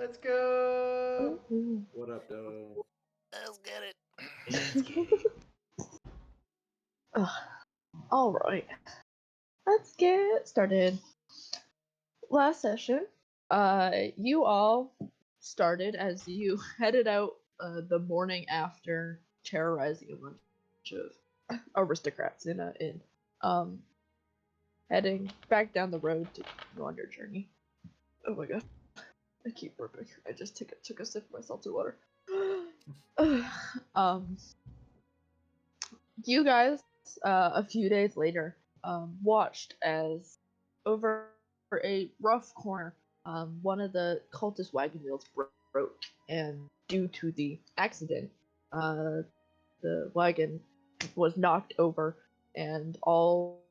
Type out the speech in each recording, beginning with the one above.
Let's go. What up, though? Let's get it. Let's get it. All right, let's get started. Last session, you all started as you headed out the morning after terrorizing a bunch of aristocrats in a inn, heading back down the road to go on your journey. Oh my god, I keep burping. I just took a sip of my salted water. You guys, a few days later, watched as over a rough corner, one of the cultist wagon wheels broke, and due to the accident, the wagon was knocked over, and all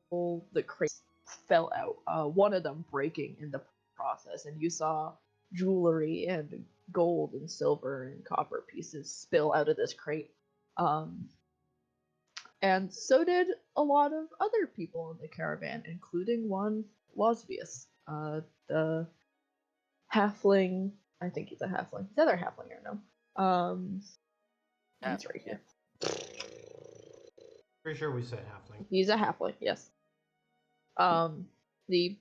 the crates fell out. One of them breaking in the process, and you saw jewelry and gold and silver and copper pieces spill out of this crate. And so did a lot of other people in the caravan, including one Losvius, the halfling. I think he's a halfling. He's either halfling or no. He's right here. Pretty sure we said halfling. He's a halfling, yes. The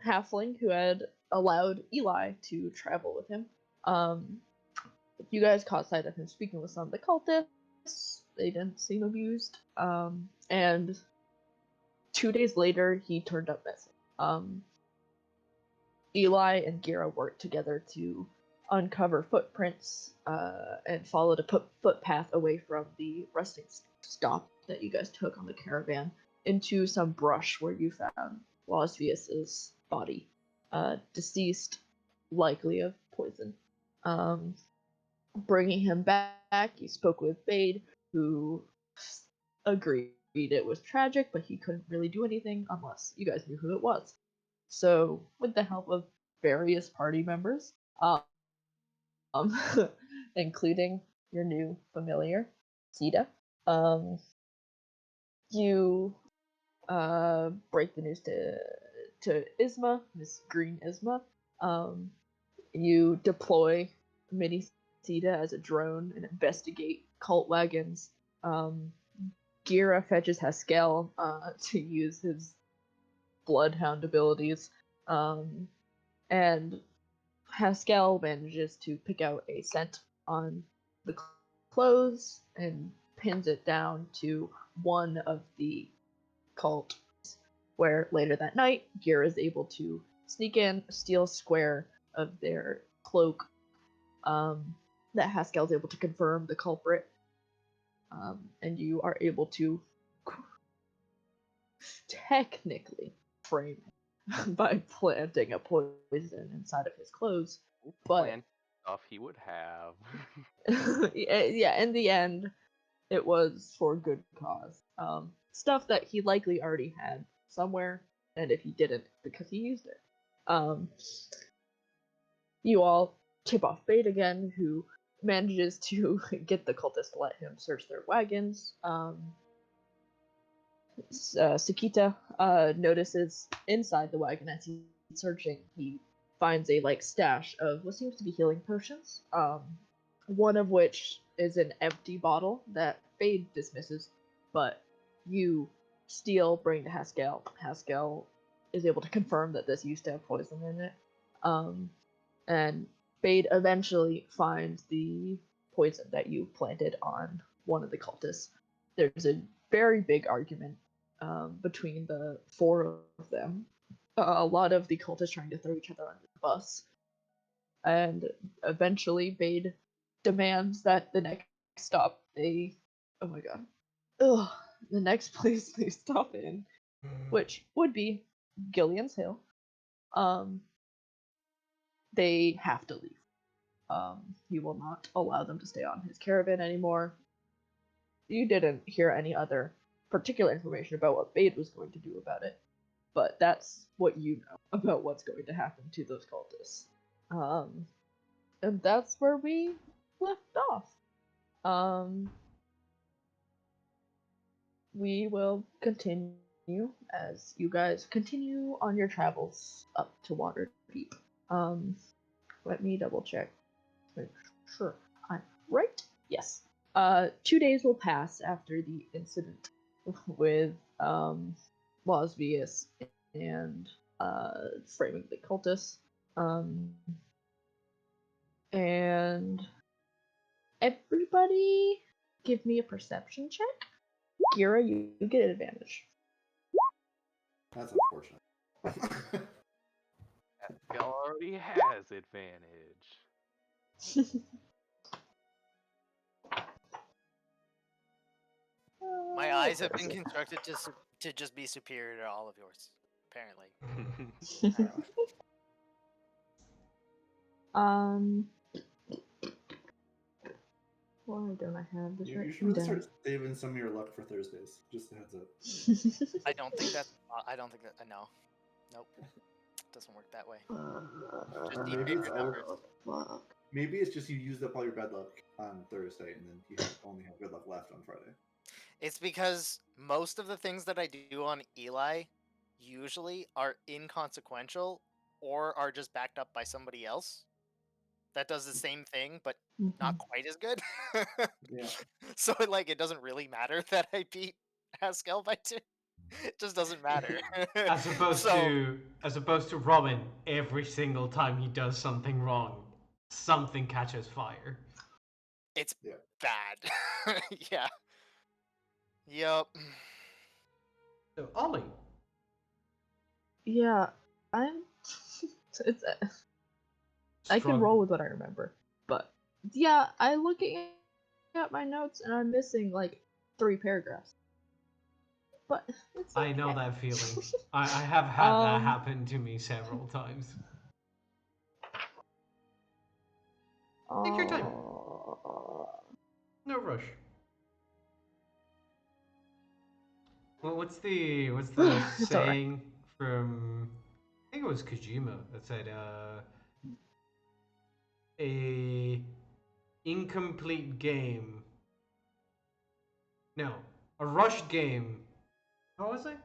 halfling who had allowed Eli to travel with him. You guys caught sight of him speaking with some of the cultists. They didn't seem amused. And 2 days later, he turned up missing. Eli and Gira worked together to uncover footprints and followed a footpath away from the resting stop that you guys took on the caravan into some brush where you found Losvius's body, deceased, likely of poison. Bringing him back, you spoke with Bade, who agreed it was tragic, but he couldn't really do anything unless you guys knew who it was. So, with the help of various party members, including your new familiar, Sita, you break the news to Isma, Miss Green Isma. You deploy Mini Sita as a drone and investigate cult wagons. Gira fetches Haskell to use his bloodhound abilities, and Haskell manages to pick out a scent on the clothes and pins it down to one of the cult, where later that night, Gira is able to sneak in, steal a square of their cloak, that Haskell's able to confirm the culprit, and you are able to technically frame him by planting a poison inside of his clothes. But Plan stuff he would have. yeah, in the end, it was for good cause. Stuff that he likely already had somewhere, and if he didn't, because he used it. You all tip off Bait again, who manages to get the cultists to let him search their wagons. Sakita notices inside the wagon as he's searching, he finds a stash of what seems to be healing potions. One of which is an empty bottle that Fade dismisses, but you steal, bring to Haskell. Haskell is able to confirm that this used to have poison in it. And Fade eventually finds the poison that you planted on one of the cultists. There's a very big argument between the four of them. A lot of the cultists trying to throw each other under the bus. And eventually Bade demands that the next stop the next place they stop in, which would be Gillian's Hill, they have to leave. He will not allow them to stay on his caravan anymore. You didn't hear any other particular information about what Bade was going to do about it, but that's what you know about what's going to happen to those cultists. And that's where we left off. We will continue as you guys continue on your travels up to Waterdeep. let me double check. Make sure I'm right. Yes. 2 days will pass after the incident with Losvius and framing the cultists. And everybody give me a perception check. Gira, you get an advantage. That's unfortunate. He already has advantage. My eyes have been constructed to just be superior to all of yours, apparently. Why don't I have this You written should really down? start saving some of your luck for Thursdays. Just a heads up. I don't think that. No. Nope. Doesn't work that way. Just need Maybe it's bigger numbers. Fuck. Maybe it's just you used up all your bad luck on Thursday, and then you only have good luck left on Friday. It's because most of the things that I do on Eli usually are inconsequential or are just backed up by somebody else that does the same thing, but not quite as good. Yeah. So it doesn't really matter that I beat Haskell by 2. It just doesn't matter. As opposed to Robin, every single time he does something wrong, something catches fire. It's Yeah. bad. Yeah. Yup. So Ollie, Yeah, I'm. It's. I can roll with what I remember, but yeah, I'm looking at my notes and I'm missing like 3 paragraphs. But it's okay. I know that feeling. I have had that happen to me several times. Take your time. No rush. Well, what's the It's alright. saying from? I think it was Kojima that said, "A incomplete game. No, a rushed game. How was it?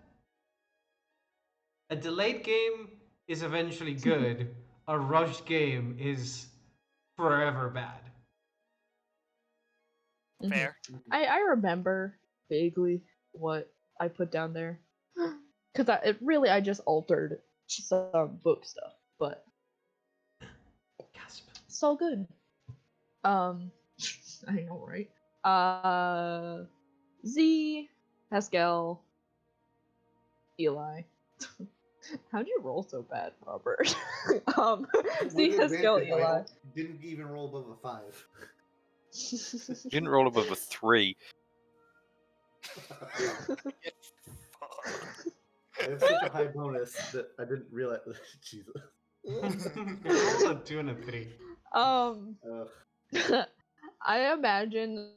A delayed game is eventually good. A rushed game is forever bad." Fair. I remember vaguely what I put down there, because I just altered some book stuff, but Gasp. it's all good. I know, right? Z, Haskell, Eli. How'd you roll so bad, Robert? Z, With Haskell, advantage, I Eli. didn't even roll above a 5. You didn't roll above a 3. I have such a high bonus that I didn't realize. Jesus. Roll a 2 and a 3. I imagine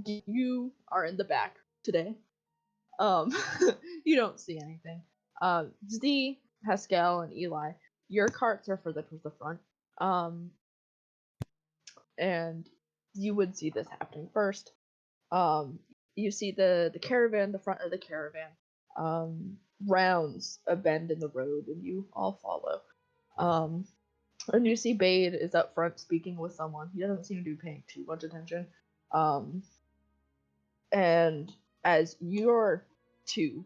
you are in the back today. You don't see anything. Z, Haskell, and Eli, your carts are further towards the front. And you would see this happening first. You see the caravan, the front of the caravan, rounds a bend in the road, and you all follow. And you see Bade is up front speaking with someone. He doesn't seem to be paying too much attention. And as your 2,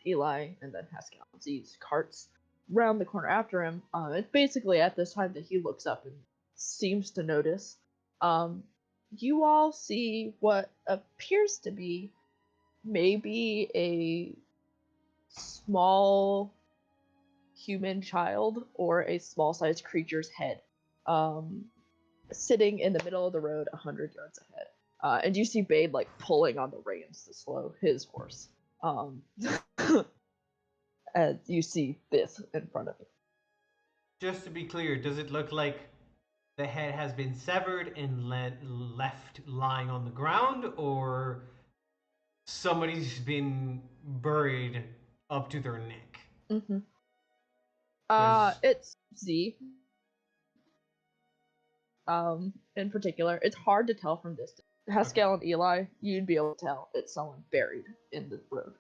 Eli and then Haskell, sees carts round the corner after him, it's basically at this time that he looks up and seems to notice. You all see what appears to be maybe a small human child or a small-sized creature's head, sitting in the middle of the road 100 yards ahead. And you see Bade pulling on the reins to slow his horse. As you see this in front of you. Just to be clear, does it look like the head has been severed and left lying on the ground, or somebody's been buried up to their neck? Mm-hmm. Yes. It's Z. In particular, it's hard to tell from distance. Haskell and Eli, you'd be able to tell it's someone buried in the road.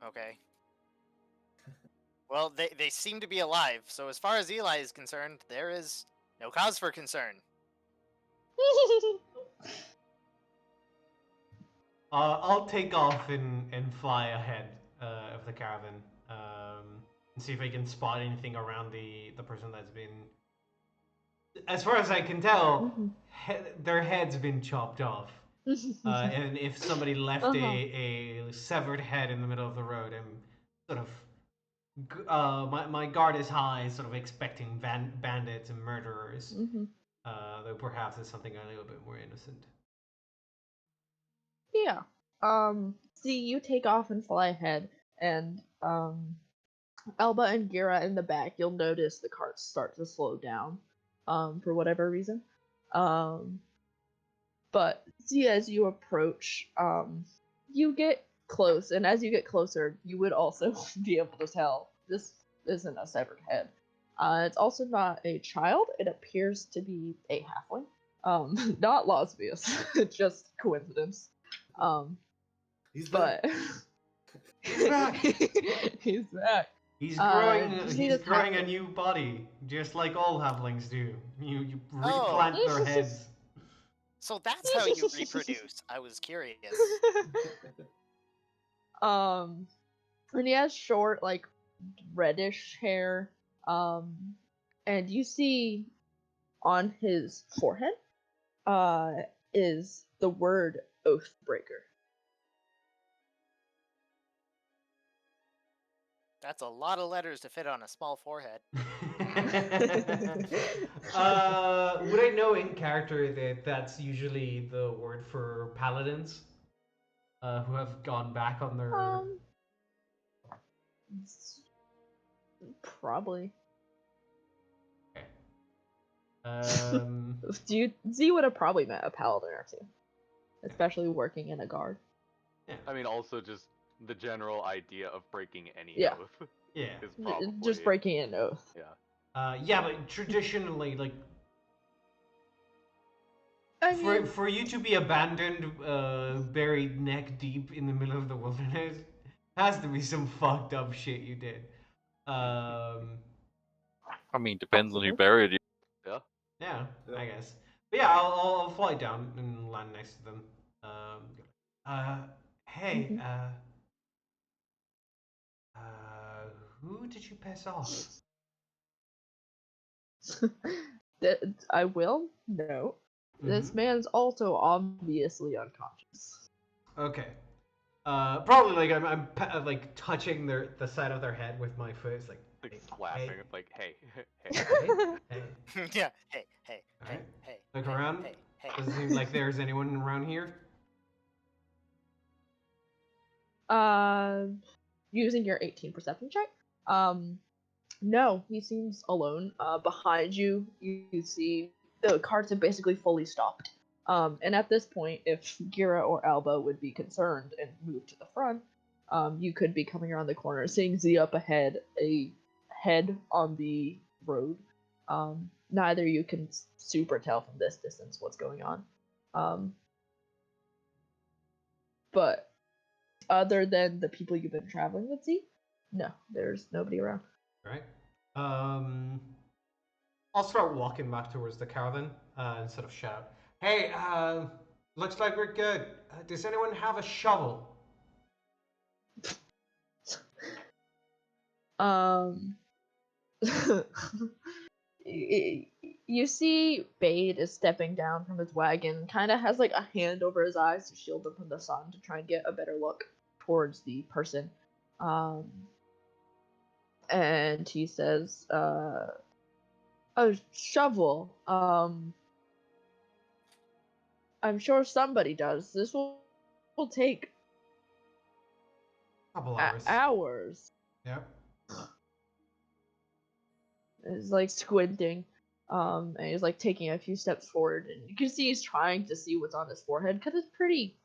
Okay. Well, they seem to be alive, so as far as Eli is concerned, there is no cause for concern. I'll take off and fly ahead of the caravan and see if I can spot anything around the person that's been. As far as I can tell, their head's been chopped off. And if somebody left a severed head in the middle of the road, I'm sort of my guard is high, sort of expecting bandits and murderers. Though perhaps it's something a little bit more innocent. Yeah. See, you take off and fly ahead, and Elba and Gira in the back, you'll notice the carts start to slow down, for whatever reason. But see, as you approach, you get close, and as you get closer, you would also be able to tell this isn't a severed head. It's also not a child. It appears to be a halfling. Not Losbius, just coincidence. He's back. But He's back. he's back. He's growing. He's He's growing a halfling. new body, just like all halflings do. You Oh. replant their heads. So that's how you reproduce. I was curious. And he has short, like reddish hair. And you see on his forehead, is the word Oathbreaker. That's a lot of letters to fit on a small forehead. Would I know in character that that's usually the word for paladins who have gone back on their? Probably. Okay. Z would have probably met a paladin or two, especially working in a guard. Yeah. I mean, also just the general idea of breaking any Yeah. oath Yeah. is probably Just breaking an oath. Yeah. Yeah, but traditionally, like I mean, for you to be abandoned, buried neck deep in the middle of the wilderness, has to be some fucked up shit you did. I mean, depends on who Possible. buried you. Yeah, Yeah. I guess. But yeah, I'll fly down and land next to them. Hey, Mhm. who did you piss off? I will note, this Mhm. man's also obviously unconscious. Okay. Probably like I'm like touching the side of their head with my foot. It's like, Like hey, slapping. hey, It's like, hey, hey. Yeah. Hey, hey, All hey, right. hey. Look hey, around. Hey, hey. Doesn't seem like there's anyone around here. Using your 18 perception check. No, he seems alone. Behind you, you see the carts have basically fully stopped. And at this point, if Gira or Alba would be concerned and move to the front, you could be coming around the corner, seeing Z up ahead, a head on the road. Neither you can super tell from this distance what's going on. But other than the people you've been traveling with, Z, no, there's nobody around. Right. I'll start walking back towards the caravan and sort of shout, "Hey, looks like we're good. Does anyone have a shovel?" Um, you see Bade is stepping down from his wagon, kind of has like a hand over his eyes to shield them from the sun to try and get a better look towards the person. And he says, a shovel. I'm sure somebody does. This will take Couple hours. hours. Yep. Is like squinting, and he's like taking a few steps forward, and you can see he's trying to see what's on his forehead because it's pretty,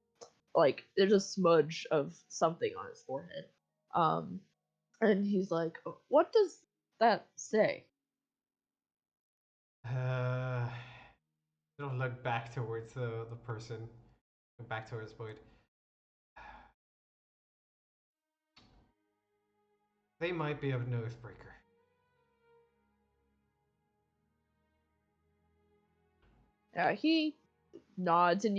like there's a smudge of something on his forehead, and he's like, "What does that say?" Sort of look back towards the person, back towards Boyd. They might be of an Oathbreaker. He nods and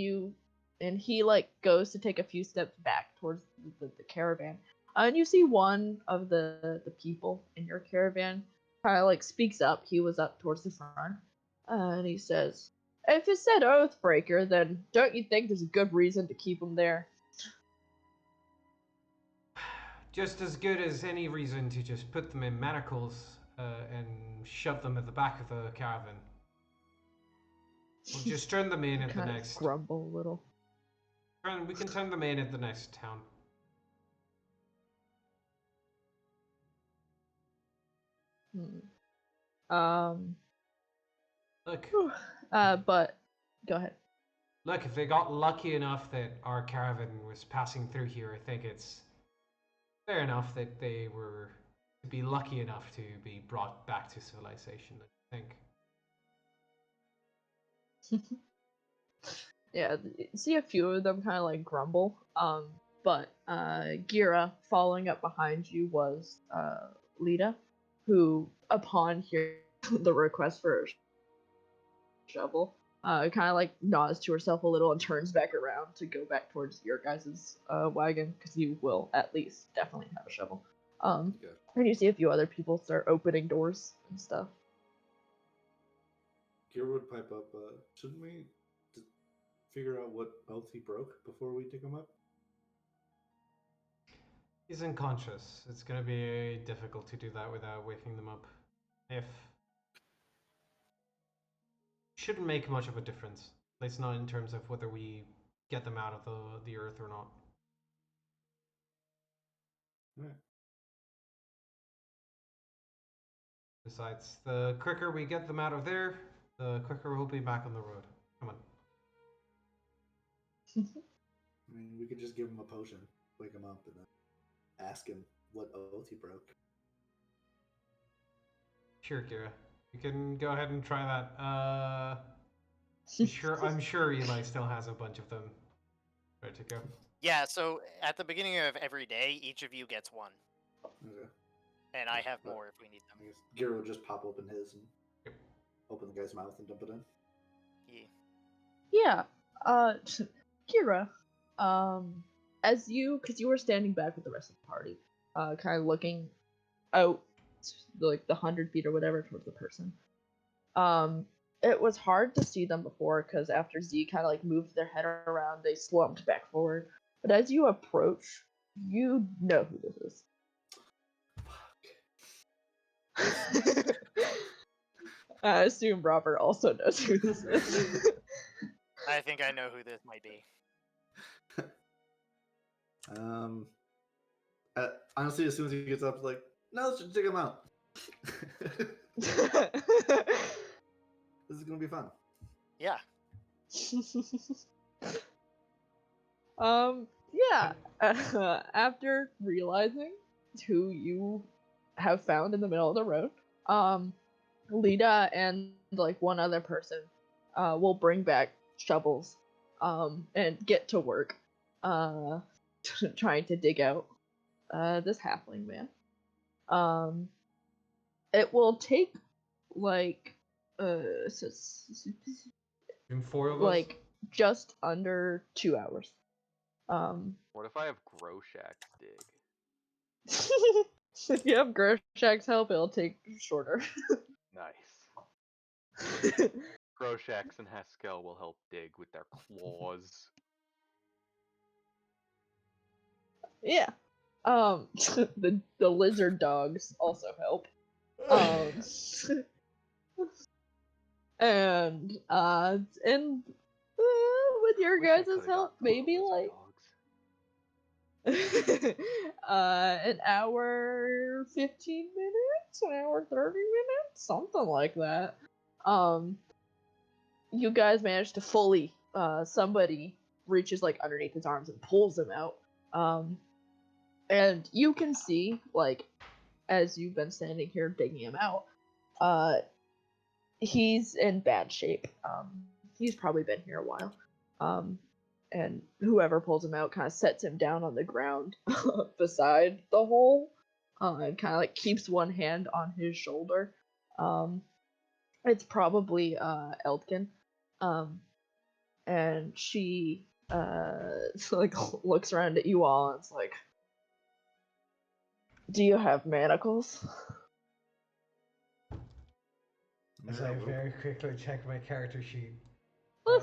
he like goes to take a few steps back towards the caravan. And you see one of the people in your caravan kind of like speaks up. He was up towards the front, and he says, "If it said Oathbreaker, then don't you think there's a good reason to keep him there?" Just as good as any reason to just put them in manacles and shove them at the back of the caravan. We'll just turn them in at the Kind of next. grumble a little. We can turn them in at the next town. Look, But go ahead. look. If they got lucky enough that our caravan was passing through here, I think it's fair enough that they were to be lucky enough to be brought back to civilization. I think. Yeah, see a few of them kind of like grumble. But Gira following up behind you was Lita, who upon hearing the request for a shovel, kind of like nods to herself a little and turns back around to go back towards your guys' wagon, because you will at least definitely have a shovel. Yeah. And you see a few other people start opening doors and stuff. Kira would pipe up. Shouldn't we figure out what oath he broke before we dig him up? He's unconscious. It's going to be difficult to do that without waking them up. If shouldn't make much of a difference. At least not in terms of whether we get them out of the earth or not. Right. Besides, the quicker we get them out of there, the quicker we'll be back on the road. Come on. I mean, we could just give him a potion, wake him up, and then ask him what oath he broke. Sure, Kira. You can go ahead and try that. I'm sure Eli still has a bunch of them ready to go. Yeah, so at the beginning of every day, each of you gets one. Okay. And I have more if we need I them. guess Gira would just pop open his and Yep. open the guy's mouth and dump it in. Yeah. Yeah, Kira, as because you were standing back with the rest of the party, kind of looking out, like the 100 feet or whatever towards the person. It was hard to see them before because after Z kind of like moved their head around, they slumped back forward. But as you approach, you know who this is. I assume Robert also knows who this is. I think I know who this might be. Honestly, as soon as he gets up, it's like, no, let's just dig him out. This is gonna be fun. Yeah. Yeah. After realizing who you have found in the middle of the road, Lita and like one other person will bring back shovels and get to work trying to dig out this halfling man. It will take like In 4 of us? like just under 2 hours. What if I have Groshak's dig? If you have Groshak's help, it'll take shorter. Nice. Groshax and Haskell will help dig with their claws. Yeah. The lizard dogs also help. And with your Wish I guys' coulda help, got little maybe lizard like dogs. an hour 15 minutes, an hour 30 minutes, something like that. You guys managed to fully somebody reaches like underneath his arms and pulls him out. And you can see, like, as you've been standing here digging him out, he's in bad shape. He's probably been here a while. And whoever pulls him out kind of sets him down on the ground beside the hole. and kind of like keeps one hand on his shoulder. It's probably Elkin, and she like looks around at you all and it's like, "Do you have manacles?" As I very quickly check my character sheet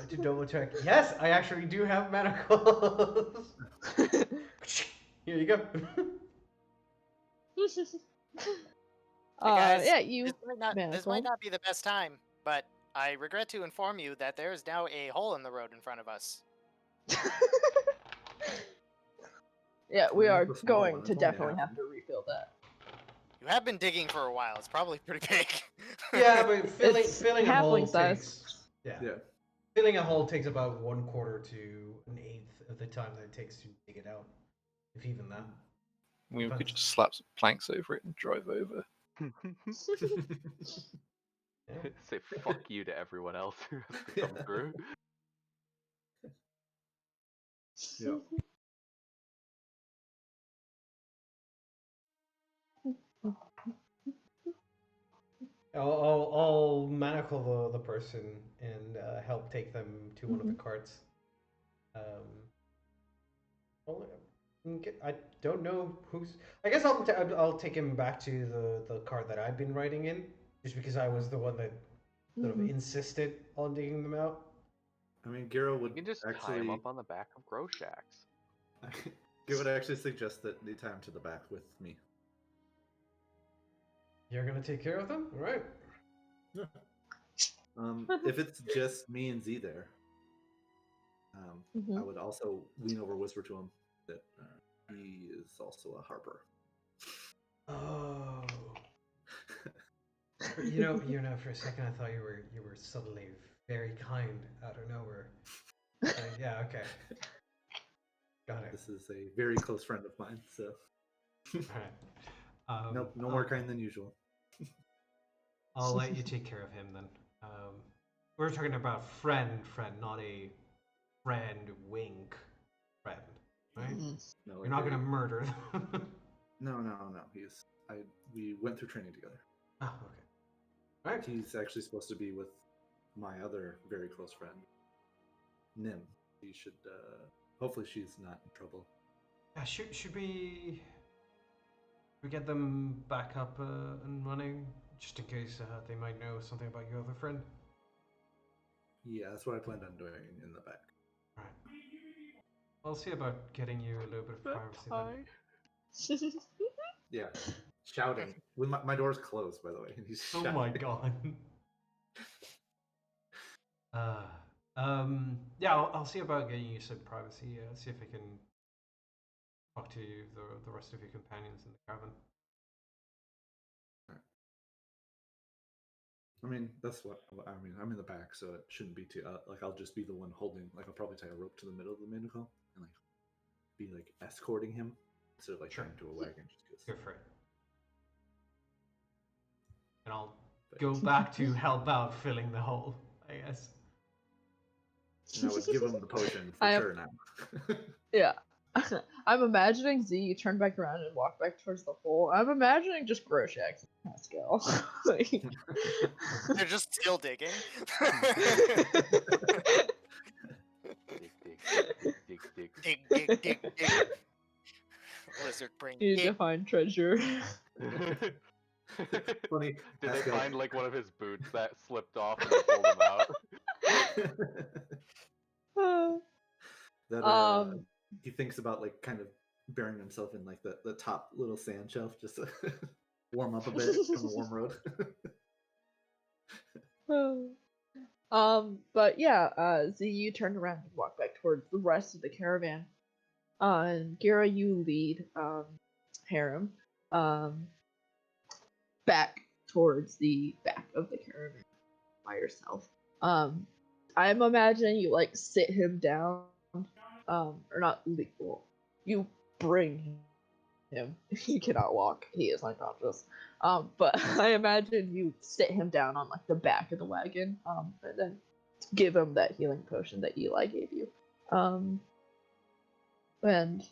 to double check. Yes, I actually do have manacles. Here you go. Hey guys, yeah, you this might manacle. not be the best time, but I regret to inform you that there is now a hole in the road in front of us. Yeah, we I mean, are it's a small going one, to it's only definitely half. have to refill that. You have been digging for a while. It's probably pretty big. Yeah, but It's filling a hole halfling size. takes yeah. Yeah. Filling a hole takes about 1/4 to an eighth of the time that it takes to dig it out, if even that. We could Depends. just slap some planks over it and drive over. Yeah. Say fuck you to everyone else who has to come through. Yeah. I'll manacle the person and help take them to one of the carts. I don't know who's. I guess I'll take him back to the cart that I've been riding in, just because I was the one that sort of insisted on digging them out. I mean, Giro You would can just actually. tie him up on the back of Groshak's. Giro would actually suggest that they tie him to the back with me. You're gonna take care of them, all right? If it's just me and Z there, I would also lean over, whisper to him that he is also a harper. Oh. You know, for a second I thought you were suddenly very kind out of nowhere. Yeah, okay. Got it. This is a very close friend of mine, so All right. no more kind than usual. I'll let you take care of him then. We're talking about friend, not a friend wink friend, right? No, You're not gonna murder them. No. We went through training together. Oh, okay. All right. He's actually supposed to be with my other very close friend, Nim. He should. Hopefully, she's not in trouble. Yeah, should we get them back up and running, just in case they might know something about your other friend? Yeah, that's what I planned on doing in the back. All right. I'll see about getting you a little bit of privacy then. Yeah, shouting. When my door's closed, by the way. And he's Oh shouting. my god. Yeah, I'll see about getting you some privacy. See if I can talk to the rest of your companions in the caravan. I mean, that's what I mean. I'm in the back, so it shouldn't be too. Like, I'll just be the one holding. Like, I'll probably tie a rope to the middle of the manacle and like be like escorting him instead of like Sure. tying to a wagon. Just Go for it. And I'll go back to help out filling the hole, I guess. And I would give him the potion for sure now. Yeah. I'm imagining Z, you turn back around and walk back towards the hole. I'm imagining just Groshak and Pascal. Like... They're just still digging. Dig. Lizard brain. You need to find treasure. Funny. Did they Pascal. find like one of his boots that slipped off and they pulled him out? That he thinks about like kind of burying himself in like the top little sand shelf just to warm up a bit from the warm road. But yeah, Z, you turn around and walk back towards the rest of the caravan. And Gira, you lead Harem back towards the back of the caravan by yourself. I'm imagining you like sit him down, or not. Well, you bring him. He cannot walk. He is unconscious. But I imagine you sit him down on like the back of the wagon, and then give him that healing potion that Eli gave you. And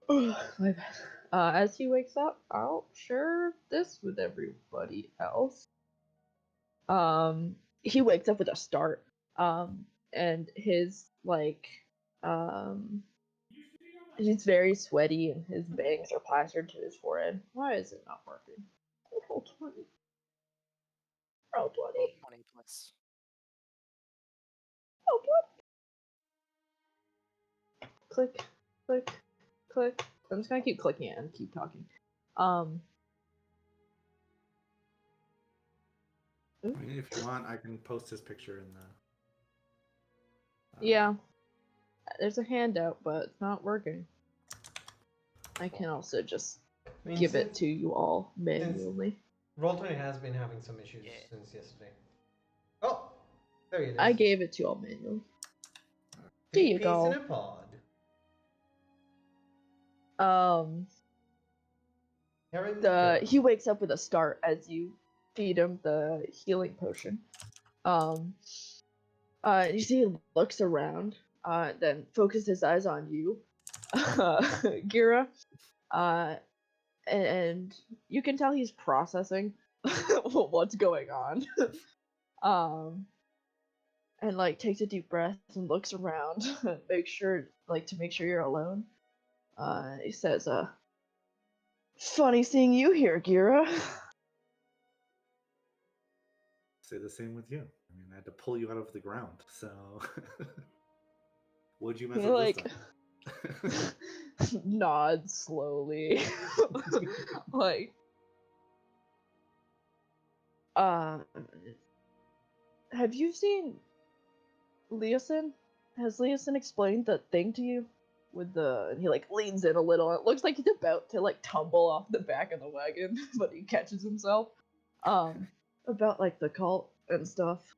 My bad. As he wakes up, I'll share this with everybody else. He wakes up with a start. And his he's very sweaty and his bangs are plastered to his forehead. Why is it not working? Roll 20. Roll 20. 20 plus. Roll 20. Click, click, click. I'm just gonna keep clicking it and keep talking. I mean, if you want, I can post his picture in the. Yeah. There's a handout, but it's not working. I can also just I mean, give it to you all since manually. Roll20 has been having some issues Yeah. since yesterday. Oh, there it is. I gave it to you all manually. There Three you peas go. in a pod. Karen, go. He wakes up with a start as you feed him the healing potion. You see he looks around, then focuses his eyes on you, Gira, and you can tell he's processing what's going on. And like takes a deep breath and looks around, to make sure you're alone. He says, "Funny seeing you here, Gira." Say the same with you. I mean, I had to pull you out of the ground, so. What'd you mess He up like this time? nods slowly, like, have you seen Leosin? Has Leosin explained the thing to you? With the and he like leans in a little. It looks like he's about to like tumble off the back of the wagon, but he catches himself. About like the cult and stuff.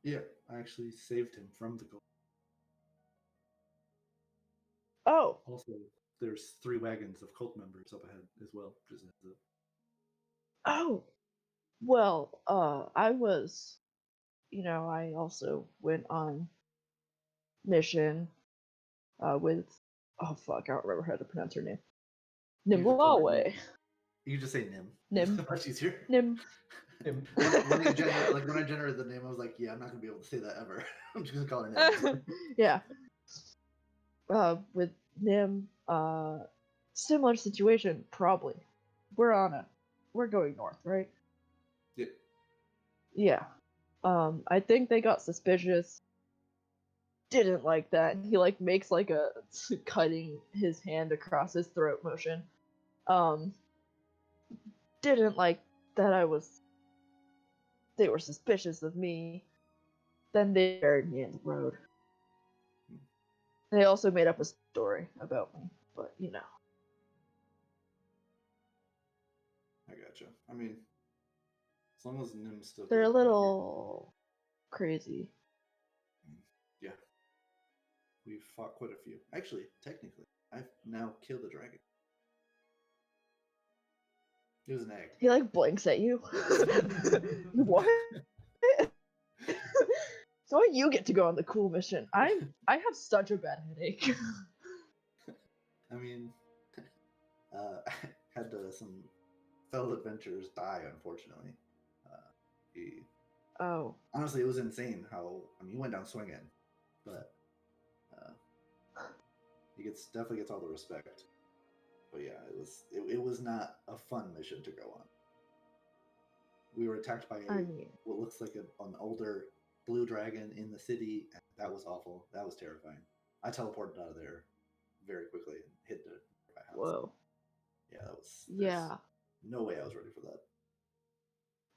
Yeah, I actually saved him from the goal. Oh, Also, there's 3 wagons of cult members up ahead as well. Just as a... oh. Well, I was, I also went on mission, with, oh fuck, I don't remember how to pronounce her name. You just call her Nimlawe. Nim. You can just say Nim. Nim. It's much easier. Nim. Him. When I generated the name, I was like, yeah, I'm not gonna be able to say that ever. I'm just gonna call her Nim. Yeah. With Nim, similar situation, probably. We're going north, right? Yeah. Yeah. I think they got suspicious. Didn't like that. He like makes like a cutting his hand across his throat motion. Didn't like that they were suspicious of me. Then they buried me in the road. They also made up a story about me, but I gotcha. I mean, as long as Nim's still they're a good, little crazy. yeah. We've fought quite a few. Actually, technically, I've now killed a dragon. It was an egg. He like blinks at you. What? So you get to go on the cool mission. I have such a bad headache. I mean, had some fellow adventurers die, unfortunately. He, Oh. honestly, it was insane how, I mean, he went down swinging, but he definitely gets all the respect. But yeah, it was not a fun mission to go on. We were attacked by what looks like an older blue dragon in the city. And that was awful. That was terrifying. I teleported out of there very quickly and hit the house. Whoa. Yeah, that was. Yeah. No way I was ready for that.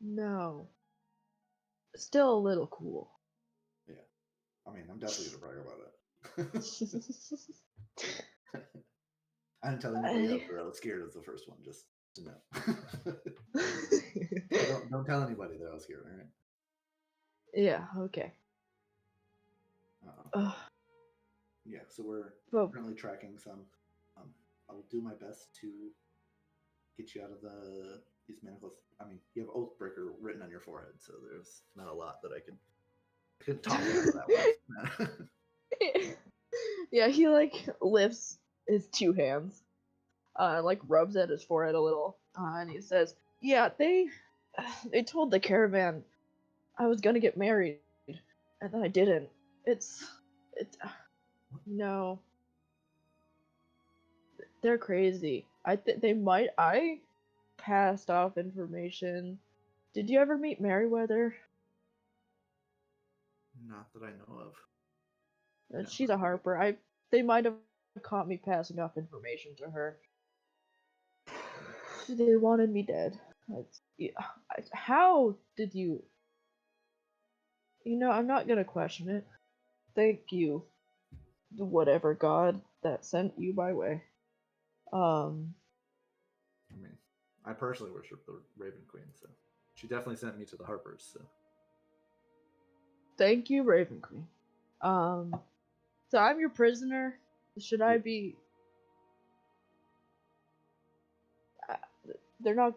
No. Still a little cool. Yeah. I mean, I'm definitely gonna brag about it. I didn't tell anybody else that I was scared of the first one, just to know. don't tell anybody that I was scared, alright? Yeah, okay. Yeah, so we're currently tracking some. I'll do my best to get you out of these manacles. I mean, you have Oathbreaker written on your forehead, so there's not a lot that I could talk out of that one. Yeah, he like lifts his 2 hands like rubs at his forehead a little, and he says, "Yeah, they told the caravan I was gonna get married, and then I didn't. It's no, they're crazy. I passed off information. Did you ever meet Merriweather? Not that I know of. She's a Harper. They might have caught me passing off information to her. They wanted me dead. How did you? I'm not gonna question it. Thank you, whatever god that sent you my way. I mean, I personally worship the Raven Queen, so she definitely sent me to the Harpers. So Thank you, Raven Queen. So I'm your prisoner. Should I be? They're not.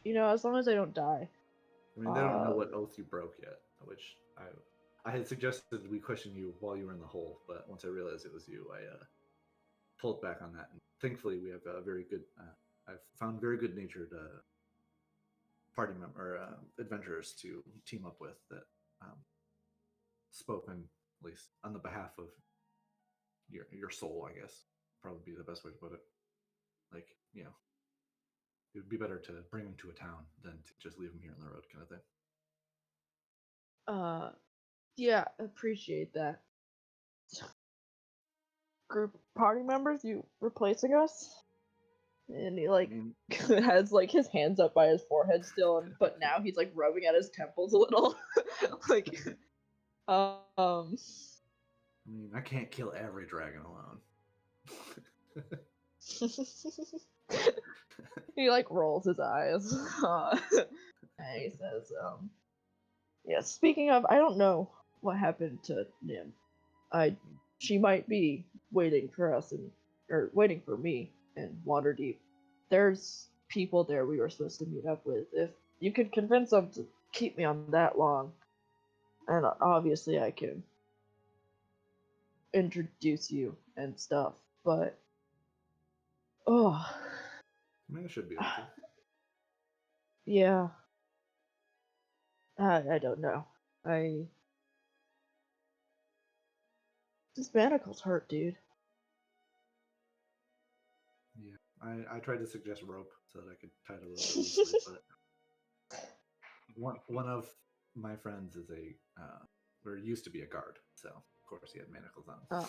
As long as I don't die. I mean, they don't know what oath you broke yet, which I had suggested we question you while you were in the hole, but once I realized it was you, I pulled back on that. And thankfully, we have a very good. I've found very good natured party member adventurers to team up with that spoken at least on the behalf of your soul, I guess probably be the best way to put it. Like, it would be better to bring them to a town than to just leave them here on the road, kind of thing. Yeah, appreciate that. Group party members, you replacing us? And he has his hands up by his forehead still, but now he's rubbing at his temples a little. I mean, I can't kill every dragon alone. He rolls his eyes. And he says, yeah, speaking of, I don't know what happened to Nim. She might be waiting for us or waiting for me in Waterdeep. There's people there we were supposed to meet up with. If you could convince them to keep me on that long, and obviously I can introduce you and stuff, but I mean, it should be okay. Yeah. I don't know. This manacle's hurt, dude. Yeah, I tried to suggest rope so that I could tie it a little bit easily, but one of my friends is or used to be a guard, so of course he had manacles on. Oh.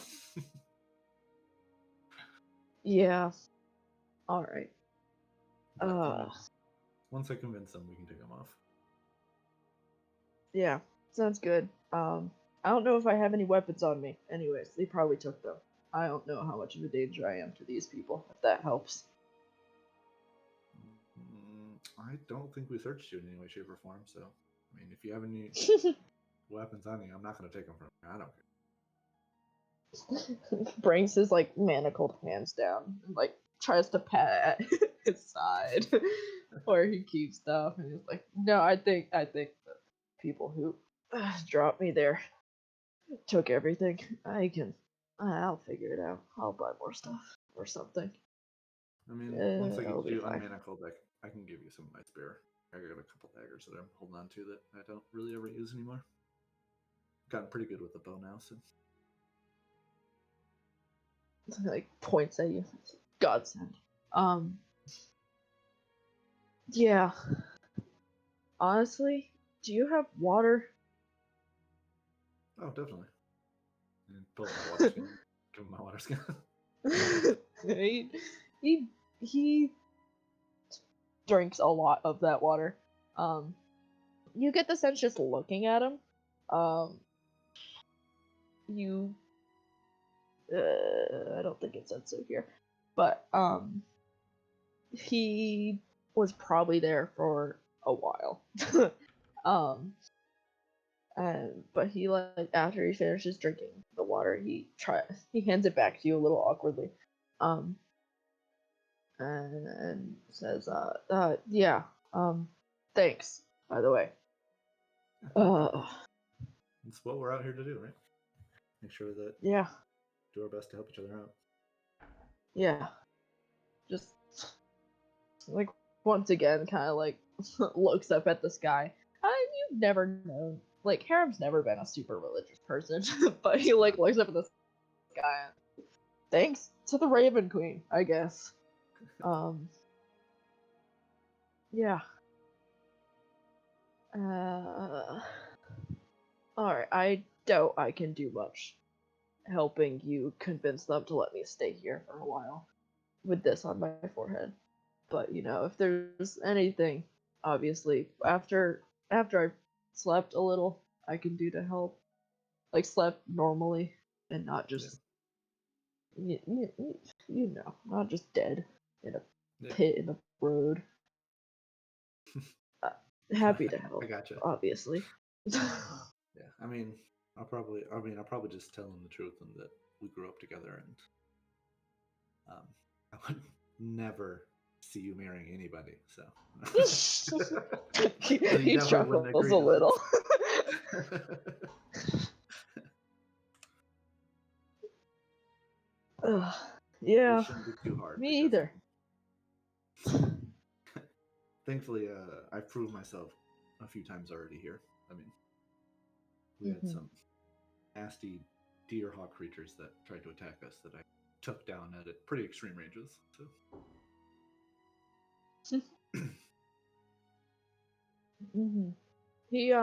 Yeah. All right. Once I convince them, we can take them off. Yeah, sounds good. I don't know if I have any weapons on me. Anyways, they probably took them. I don't know how much of a danger I am to these people, if that helps. I don't think we searched you in any way, shape, or form, so, I mean, if you have any weapons on you, I'm not going to take them from you. I don't care. Brings his, manacled hands down and, tries to pat his side where he keeps stuff, and he's like, no, I think the people who dropped me there took everything. I'll figure it out. I'll buy more stuff or something. I mean, once I get you unmanacled, I can give you some of my spare. I got a couple daggers that I'm holding on to that I don't really ever use anymore. Gotten pretty good with the bow now, so. Points at you. Godsend. Yeah. Honestly, do you have water? Oh, definitely. And pull out my water skin. Give him my water skin. he drinks a lot of that water. You get the sense just looking at him. I don't think it said so here, but he was probably there for a while. But he after he finishes drinking the water, he hands it back to you a little awkwardly, and says, yeah, thanks, by the way. It's what we're out here to do, right? Make sure that yeah, do our best to help each other out. yeah, just like once again kind of like looks up at the sky. You've never known, like Harem's never been a super religious person, but he like looks up at the sky. Thanks to the Raven Queen, I guess. Yeah. Alright, I doubt I can do much helping you convince them to let me stay here for a while with this on my forehead. But you know, if there's anything, obviously, after I've slept a little, I can do to help. Like slept normally and not just you know, not just dead in a pit in the road. Happy to help. I gotcha. Obviously. Yeah, I mean, I'll probably just tell him the truth and that we grew up together, and I would never see you marrying anybody. So he wouldn't chuckles agree a to little. Yeah, It shouldn't be too hard. me either. Thankfully, I've proved myself a few times already here. I mean, we had some nasty deer hawk creatures that tried to attack us that I took down at pretty extreme ranges. So. He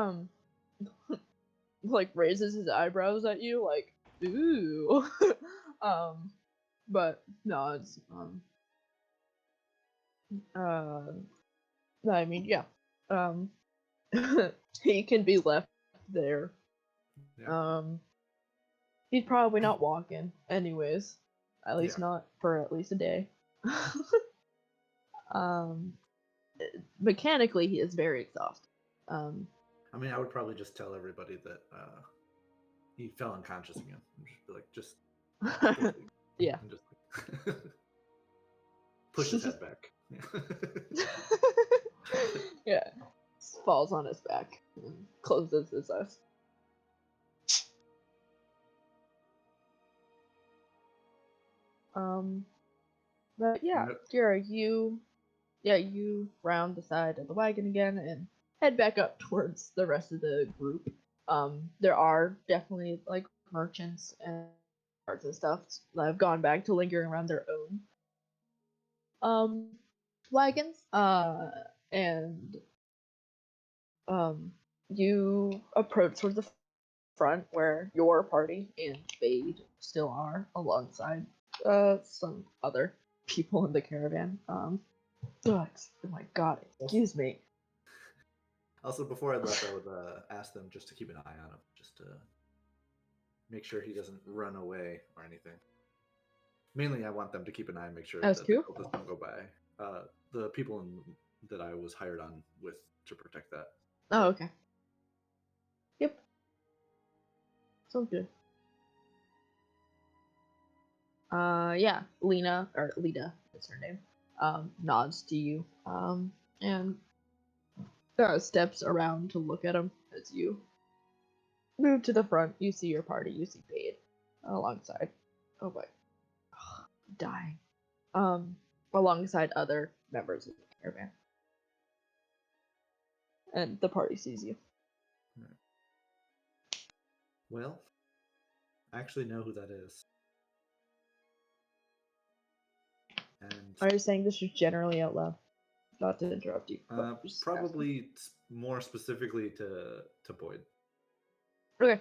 like raises his eyebrows at you like ooh. But no, it's I mean, yeah. He can be left there. Yeah. He's probably not walking anyways. At least not for at least a day. Mechanically he is very exhausted. I mean, I would probably just tell everybody that he fell unconscious again. And just be like, just yeah. and just push his head back. Yeah. Falls on his back and closes his eyes. But yeah, Kira, you round the side of the wagon again and head back up towards the rest of the group. There are definitely like merchants and carts and stuff that have gone back to lingering around their own wagons. And you approach towards the front where your party and Fade still are, alongside some other people in the caravan. Oh my god, excuse me. Also, before I left, I would ask them just to keep an eye on him, just to make sure he doesn't run away or anything. Mainly, I want them to keep an eye and make sure that the cultists don't go by. The people that I was hired on with to protect that. Oh, okay. Yep. Sounds good. Yeah, Lena, or Lita is her name, nods to you, and steps around to look at him as you move to the front. You see your party, you see Fade alongside. Oh my, I'm dying. Alongside other members of the caravan. And the party sees you. Well, I actually know who that is. And are you saying this just generally out loud? Not to interrupt you. Probably more specifically to Boyd. Okay.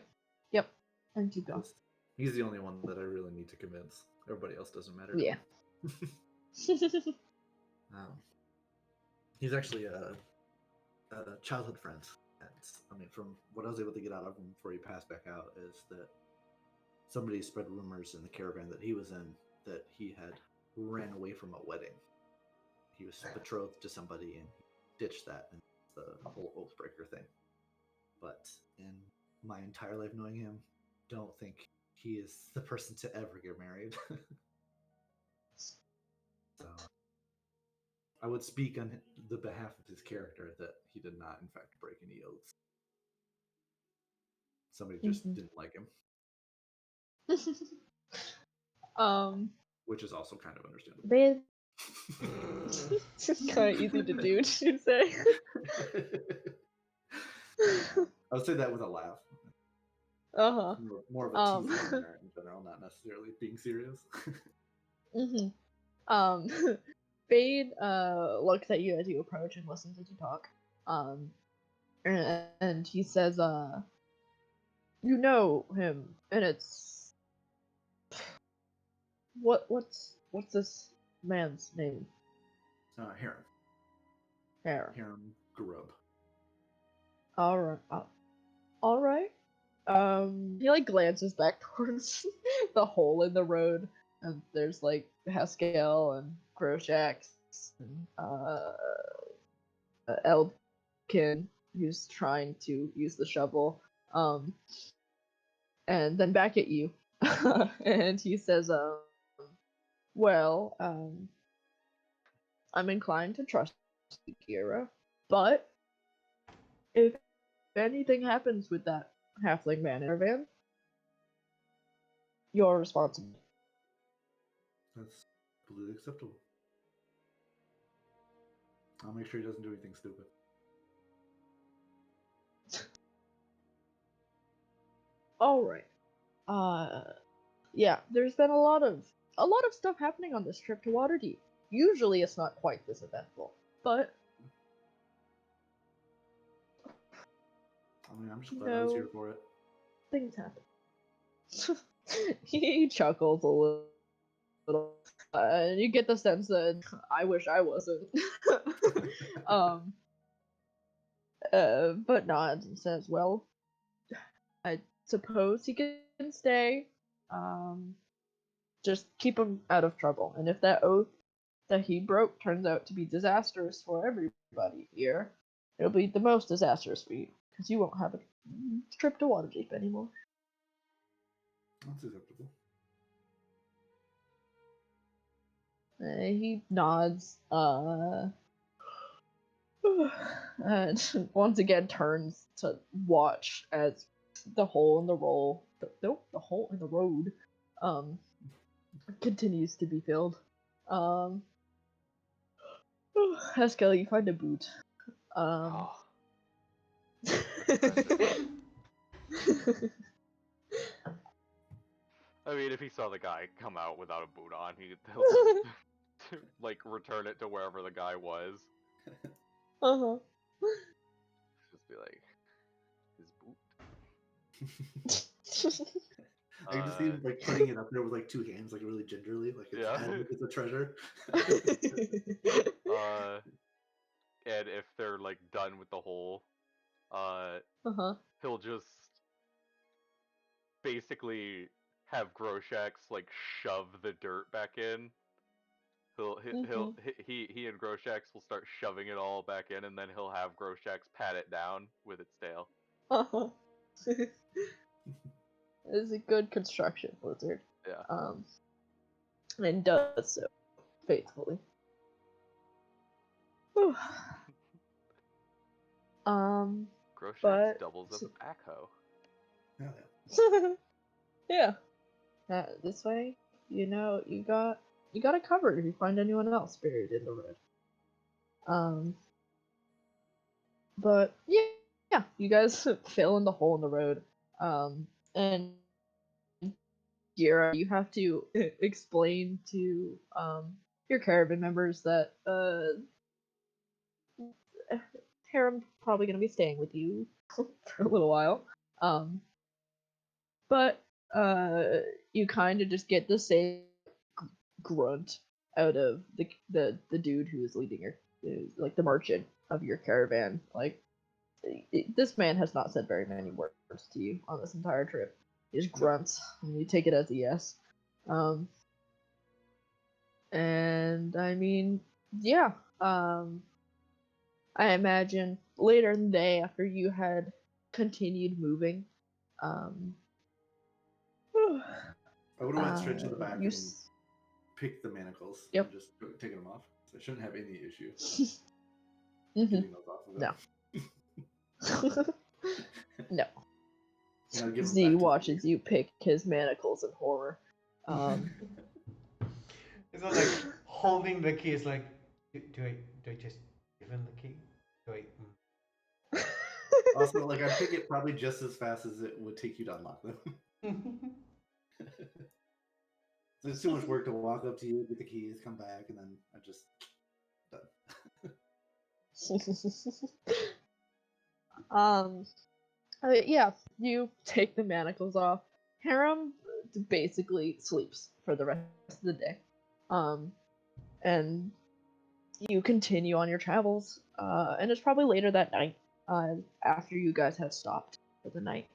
Yep. And keep going. He's the only one that I really need to convince. Everybody else doesn't matter. Yeah. He's actually a childhood friend. And I mean, from what I was able to get out of him before he passed back out, is that somebody spread rumors in the caravan that he was in that he had ran away from a wedding. He was betrothed to somebody and he ditched that, and the whole oathbreaker thing. But in my entire life knowing him, don't think he is the person to ever get married. So I would speak on the behalf of his character that he did not, in fact, break any oaths. Somebody just didn't like him. Which is also kind of understandable. It's just kind of easy to do, did you say? I would say that with a laugh. Uh-huh. More of a teasing manner in general, not necessarily being serious. Fade looks at you as you approach and listens as you talk. And he says, you know him, and it's what's this man's name? Harem. Harem. Harem Grub. Alright. Alright. He like glances back towards the hole in the road, and there's like Haskell and Groshax and Elkin who's trying to use the shovel. And then back at you. And he says, well, I'm inclined to trust you, Kira, but if anything happens with that halfling man in our van, you're responsible. That's completely acceptable. I'll make sure he doesn't do anything stupid. Alright. Yeah, there's been a lot of stuff happening on this trip to Waterdeep. Usually it's not quite this eventful, but I mean, I'm just glad I was here for it. Things happen. He chuckles a little. And you get the sense that I wish I wasn't. But nods and says, well, I suppose he can stay. Just keep him out of trouble. And if that oath that he broke turns out to be disastrous for everybody here, it'll be the most disastrous for you, because you won't have a trip to Waterdeep anymore. That's acceptable. He nods, and once again turns to watch as the hole in the hole in the road, continues to be filled. Haskell, you find a boot. I mean, if he saw the guy come out without a boot on, he'll like return it to wherever the guy was. Uh-huh. Just be like, his boot. I can just see him like putting it up there with like two hands, like really gingerly, like it's, Yeah. it's a treasure. And if they're like done with the hole, he'll just basically have Groshax like shove the dirt back in. He and Groshax will start shoving it all back in, and then he'll have Groshax pat it down with its tail. It's a good construction lizard. Yeah. And does so faithfully. Groshax doubles as a backhoe. Yeah. This way, you know, you got it covered if you find anyone else buried in the road. But yeah, you guys fill in the hole in the road. And Gira, you have to explain to your caravan members that Harem's probably gonna be staying with you for a little while. But you kind of just get the same grunt out of the dude who is leading like the merchant of your caravan. Like, this man has not said very many words to you on this entire trip. He just grunts, and you take it as a yes. And I mean, yeah. I imagine later in the day, after you had continued moving, I would have went straight to the back and picked the manacles and just taken them off. So I shouldn't have any issue getting those off of them. No. Z watches you pick his manacles in horror. It's not like holding the key is like, do I just give him the key? Do I? Also, like, I pick it probably just as fast as it would take you to unlock them. So it's too much work to walk up to you, get the keys, come back, and then I just done. Yeah, you take the manacles off. Harem basically sleeps for the rest of the day. And you continue on your travels. And it's probably later that night, after you guys have stopped for the night.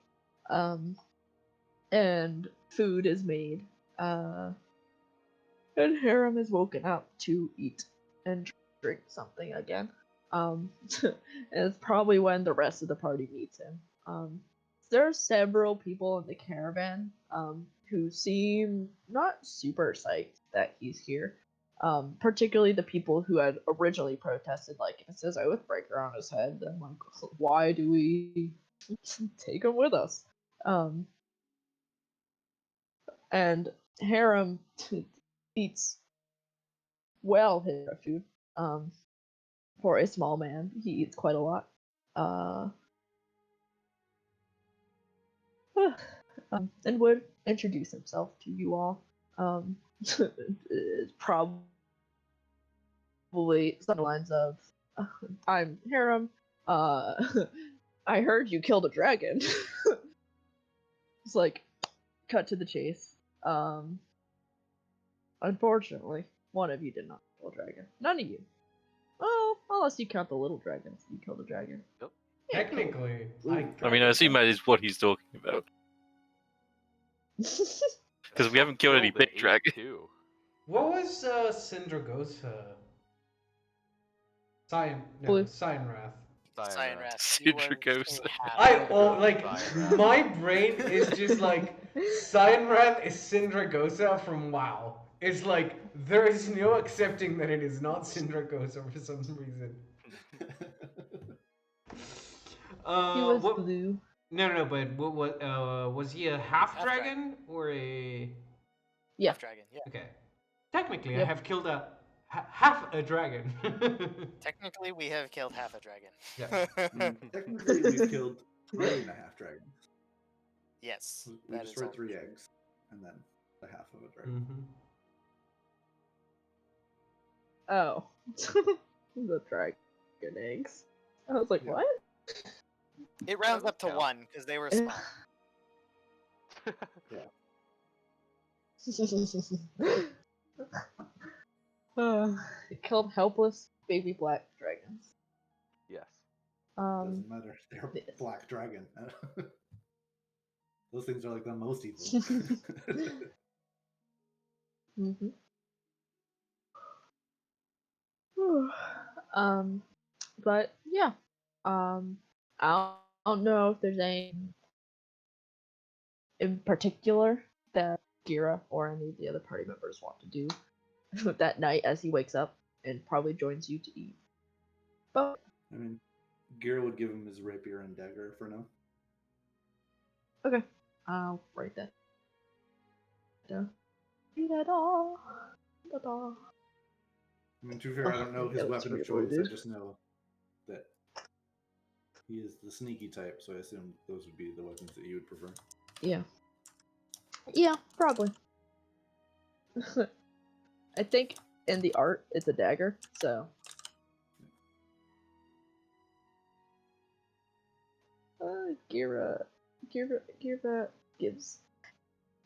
And food is made. And Harem is woken up to eat and drink something again. And it's probably when the rest of the party meets him. There are several people in the caravan who seem not super psyched that he's here. Particularly the people who had originally protested, like, it says Oathbreaker on his head. I'm like, why do we take him with us? And Harem eats well his food. For a small man, he eats quite a lot. And would introduce himself to you all. Probably some lines of, I'm Harem. I heard you killed a dragon. It's like, cut to the chase. Unfortunately, one of you did not kill a dragon. None of you. Well, unless you count the little dragons. You killed a dragon. Yep. Technically, I mean, I assume that is what he's talking about. Because we haven't killed any big dragons. what was Syndragosa? Blue. Cyanrath. Cyanrath. You were Syndragosa. My brain is just like Cyanrath is Syndragosa from WoW. It's like there is no accepting that it is not Syndragosa for some reason. He was blue. No, but what was he a half dragon or a? Yeah. Half dragon, yeah. Okay. Technically, I Yep. have killed half a dragon. Technically, we have killed half a dragon. Yeah. Technically, we've killed 3.5 dragons. Yes. We that is destroyed all 3 true. eggs, and then the half of a dragon. Mm-hmm. Oh. The dragon eggs. I was like, Yeah. what? It rounds That up to would count. 1 because they were small. It killed helpless baby black dragons. Yes. Doesn't matter. They're Yes. black dragon. Those things are like the most evil. Mm-hmm. But yeah. I don't know if there's anything in particular that Gira or any of the other party members want to do that night as he wakes up and probably joins you to eat. But I mean, Gira would give him his rapier and dagger for now. okay, I'll write that down. Da-da, da-da. I mean, to be fair, I don't know his Yeah, that's weapon of pretty choice. dude. I just know that he is the sneaky type, so I assume those would be the weapons that you would prefer. Yeah. Yeah, probably. I think in the art it's a dagger, so. Gira gives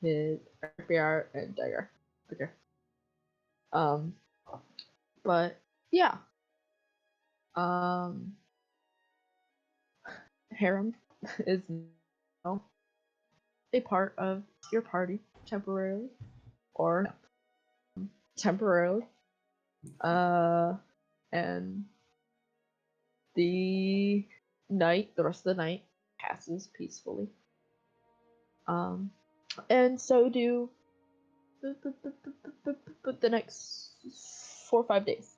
his rapier and dagger. Okay. But yeah. Harem is now a part of your party temporarily, or temporarily. And the rest of the night passes peacefully. And so do the next 4 or 5 days.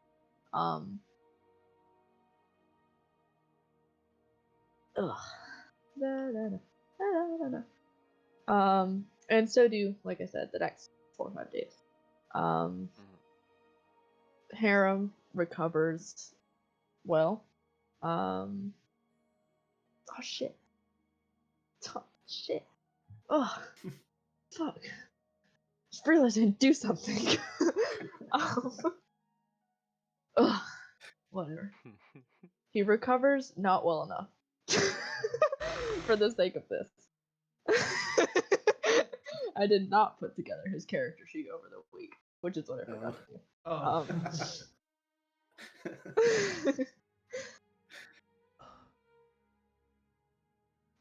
And so do, like I said, the next 4 or 5 days. Harem recovers well. Oh shit. Oh, shit. Oh, fuck. Just realized I didn't do something. Ugh, whatever. He recovers not well enough. For the sake of this. I did not put together his character sheet over the week, which is what I forgot to do. Oh.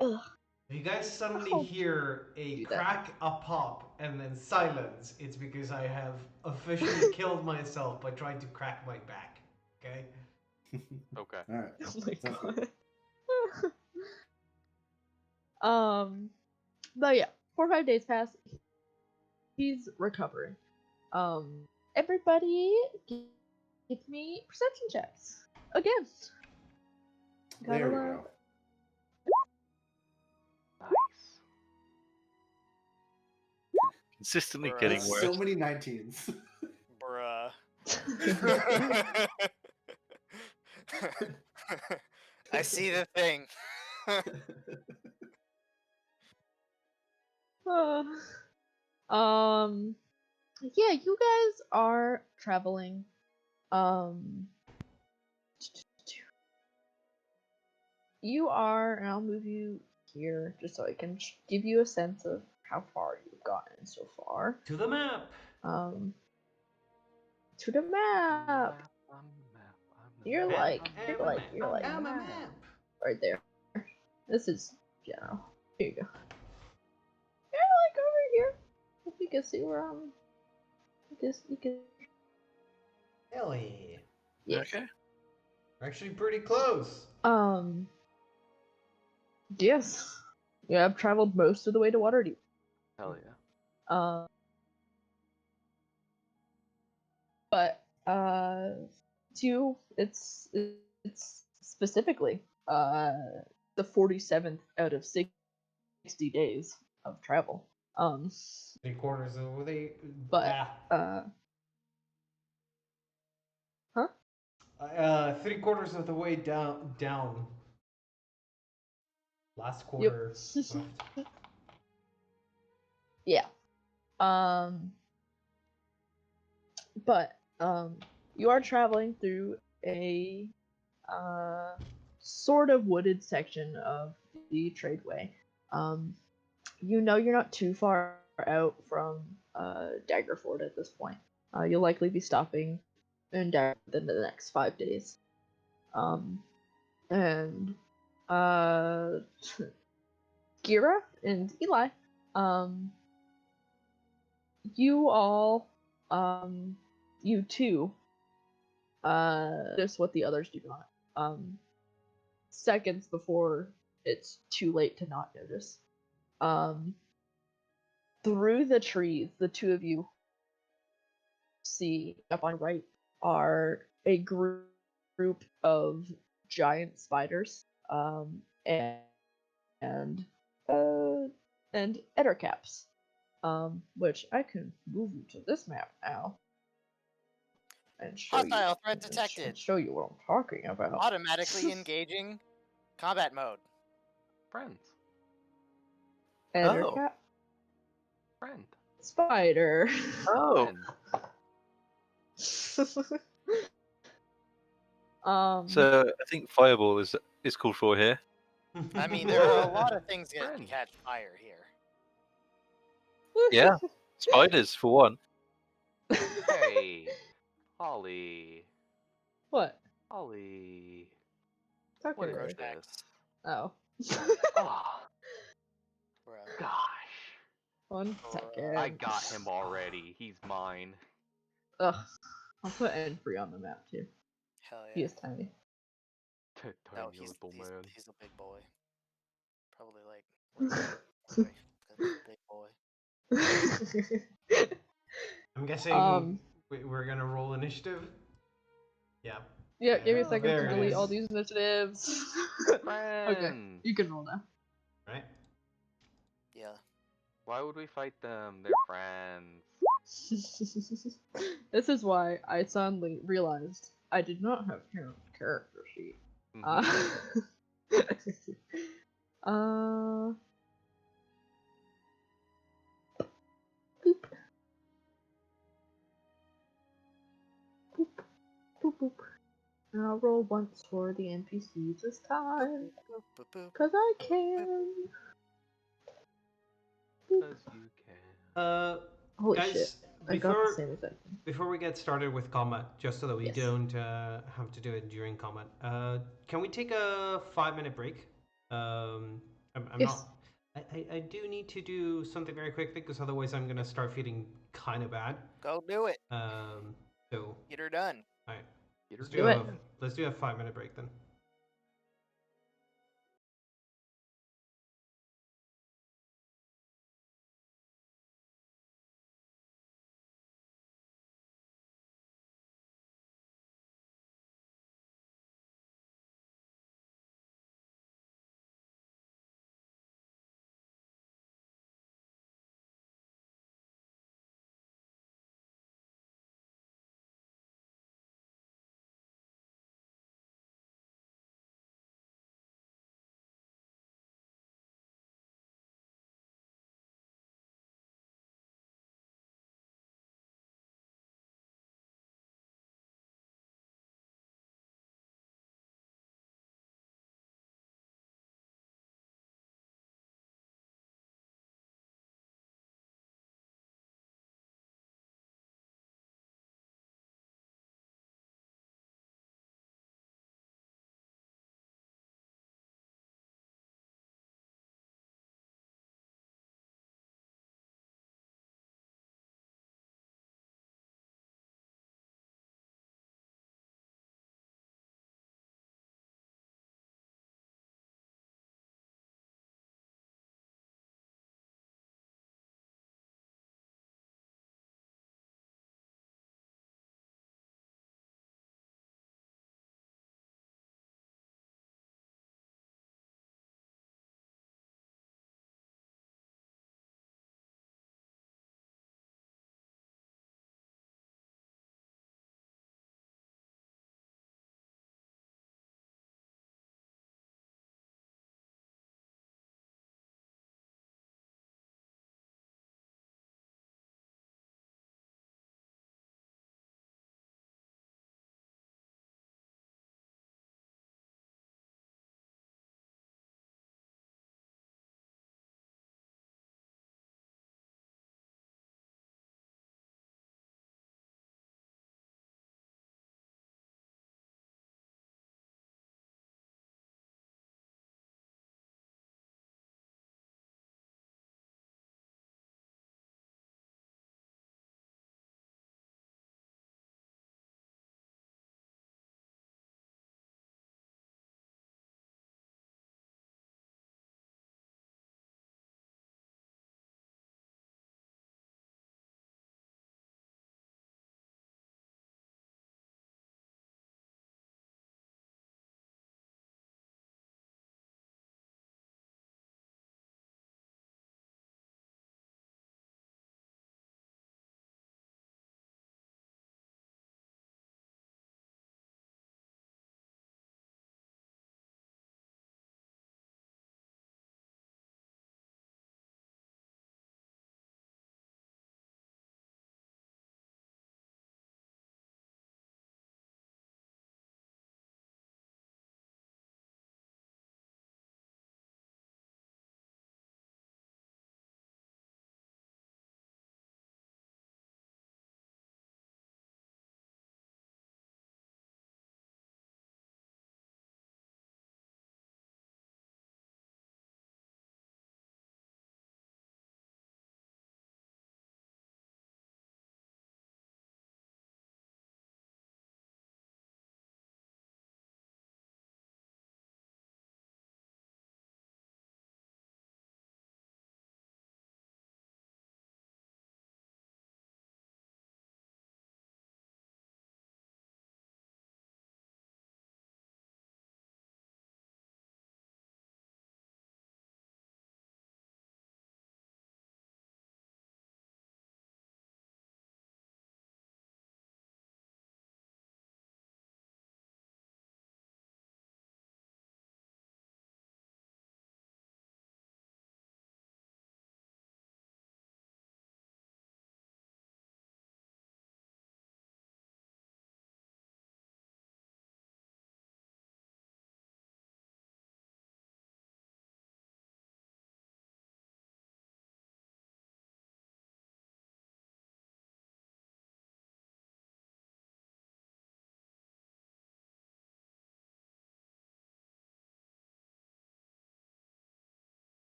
Ugh. If you guys suddenly Oh, hear a do that. crack, a pop, and then silence, it's because I have officially killed myself by trying to crack my back. Okay? Okay. All right. Oh my Sounds good. god. But yeah, 4 or 5 days pass. He's recovering. Everybody give me perception checks. Again. There we Gotta go. Nice. Consistently Bruh. getting There's worse. so many 19s. Bruh. I see the thing. Yeah, you guys are traveling. You are, and I'll move you here just so I can give you a sense of how far you've gotten so far. To the map! To the map. You're like I'm a map. right there. This is general. Here you go. You're like over here. If you can see where I'm. I guess you can. Hell yeah. Yes. Okay. We're actually pretty close. Yes. Yeah, I've traveled most of the way to Waterdeep. Hell yeah. But it's specifically the 47th out of 60 days of travel. 3/4 of the way. But huh? 3/4 of the way down. Last quarter. Yep. Yeah. But you are traveling through a sort of wooded section of the tradeway. You know you're not too far out from Daggerford at this point. You'll likely be stopping in Dagger within the next 5 days. And Gira and Eli, you all, you two, notice what the others do not. Seconds before it's too late to not notice. Through the trees, the two of you see up on right are a group of giant spiders, and ettercaps, which I can move you to this map now and show you. Hostile threat detected. And show you what I'm talking about. Automatically engaging combat mode. Friends. Ettercap, Friend. spider. Oh. Friend. So I think fireball is called for here. I mean, there are a lot of things that can catch fire here. Yeah. Spiders for one. Hey, Holly. What? Holly. Talking What is about? this? Oh. Oh, Bruh. gosh. 1 second. I got him already. He's mine. Ugh. I'll put Enfrey on the map too. Hell He yeah. is tiny. No, Tiny he's little man. he's a big boy. Probably like okay, big boy. I'm guessing we're gonna roll initiative. Yeah. Yeah, give me a Oh, second there to it delete is. all these initiatives. Okay, Friends. you can roll now. Right. Yeah. Why would we fight them? They're friends. This is why I suddenly realized I did not have Karen's character sheet. Uh, boop. Boop. Boop boop. And I'll roll once for the NPCs this time. Boop, boop, boop. Cause I can. Because you can. Holy Guys, shit. I got the same exact thing. before we get started with combat, just so that we Yes. don't have to do it during combat, can we take a 5-minute break? I'm Yes. not. I do need to do something very quick because otherwise I'm gonna start feeling kind of bad. Go do it. So Get her done. all right, Get her Do it. let's do a 5-minute break then.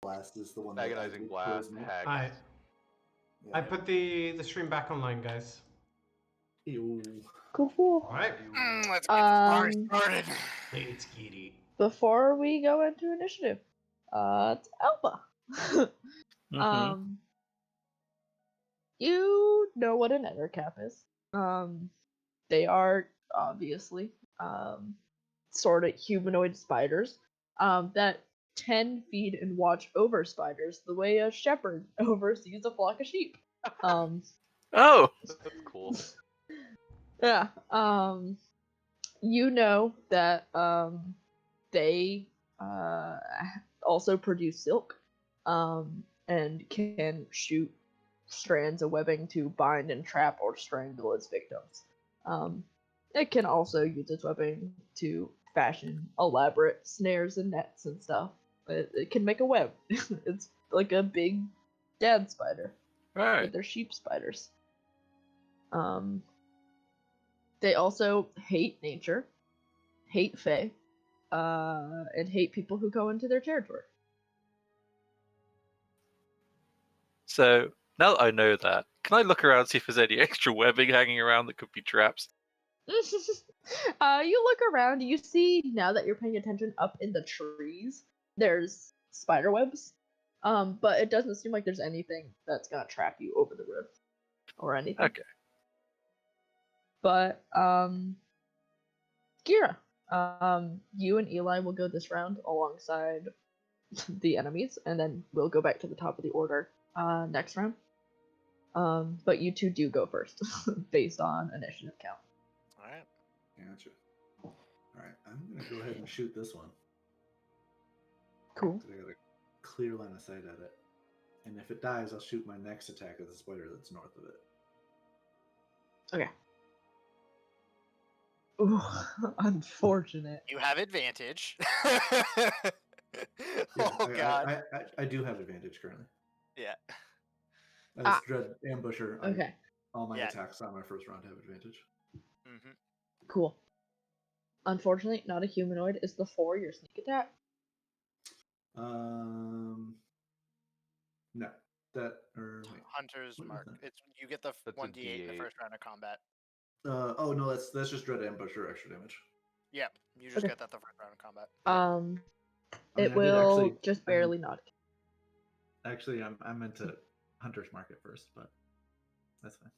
Blast is the one that Agonizing kills Blast, me. Hex. I Yeah. put the stream back online, guys. Ew. Cool. All right, Let's get this party Um, started. let's get it. Before we go into initiative, it's Alpha. Mhm. You know what an ettercap is. They are obviously sort of humanoid spiders that 10 feet and watch over spiders the way a shepherd oversees a flock of sheep. Oh, That's cool. Yeah. You know that they also produce silk and can shoot strands of webbing to bind and trap or strangle its victims. It can also use its webbing to fashion elaborate snares and nets and stuff. It can make a web. It's like a big dad spider, right. but they're sheep spiders. They also hate nature, hate fae, and hate people who go into their territory. So now that I know that, can I look around and see if there's any extra webbing hanging around that could be traps? You look around, you see now that you're paying attention up in the trees, there's spider webs. But it doesn't seem like there's anything that's gonna trap you over the roof or anything. Okay. But Gira, you and Eli will go this round alongside the enemies, and then we'll go back to the top of the order next round. But you two do go first, based on initiative count. All right. Gotcha. All right, I'm gonna go ahead and shoot this one. Cool. 'Cause I got a clear line of sight at it, and if it dies, I'll shoot my next attack at the spider that's north of it. Okay. Ooh, unfortunate. You have advantage. Yeah, Oh god. I do have advantage currently. Yeah. As Dread Ambusher, Okay, all my Yeah. attacks on my first round have advantage. Mm-hmm. cool. Unfortunately, not a humanoid. Is the 4 your sneak attack? No, that or wait. Hunter's What is mark. that? It's you get the That's a 1d8 in the D8. first round of combat. Oh no, that's just Dread Ambusher extra damage. Yep. You just Okay. get that the first round of combat. I mean, It I did will actually- just I mean- barely not. Actually, I meant to Hunter's Mark at first, but that's fine.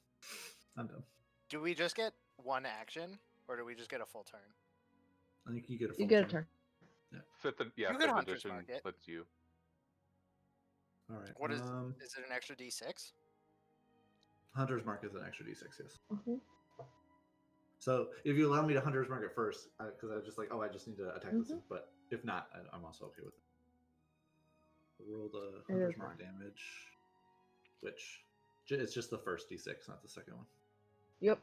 I'm done. Do we just get one action, or do we just get a full turn? I think you get a full You get a turn. turn. Fifth get fifth Hunter's edition Mark, yeah. lets you. All right. What is it an extra d6? Hunter's Mark is an extra d6, yes. Mhm. So if you allow me to Hunter's Mark at first, because I was just like, oh, I just need to attack this, Mhm. but if not, I'm also okay with it. Roll the It Hunter's is Mark fine. damage, which it's just the first d6, not the second one. Yep.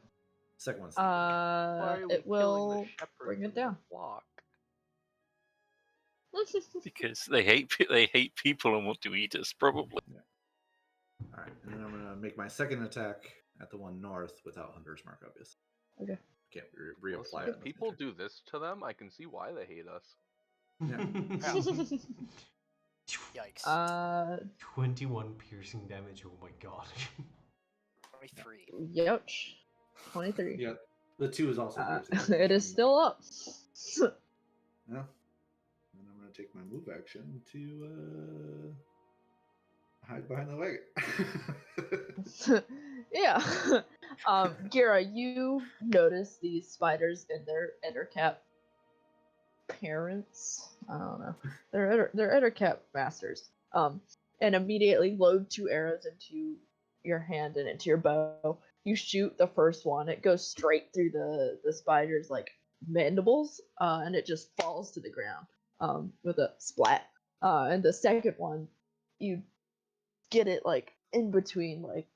Second one's Why are we It killing will the shepherds bring in it the down. flock? Because they hate people and want to eat us, probably. all right, and then I'm gonna make my second attack at the one north without Hunter's Mark, obviously. Okay. Can't Listen, reapply if it. people do this to them, I can see why they hate us. Yikes. 21 piercing damage. Oh my god. 23. Youch. 23. Yeah, the 2 is also piercing. It is still up. Yeah. And I'm gonna take my move action to hide behind the wagon. Yeah. Gira, you notice these spiders and their ettercap parents. I don't know. They're ettercap masters. And immediately load 2 arrows into your hand and into your bow. You shoot the first one. It goes straight through the spider's like mandibles, and it just falls to the ground with a splat. And the second one, you get it like in between like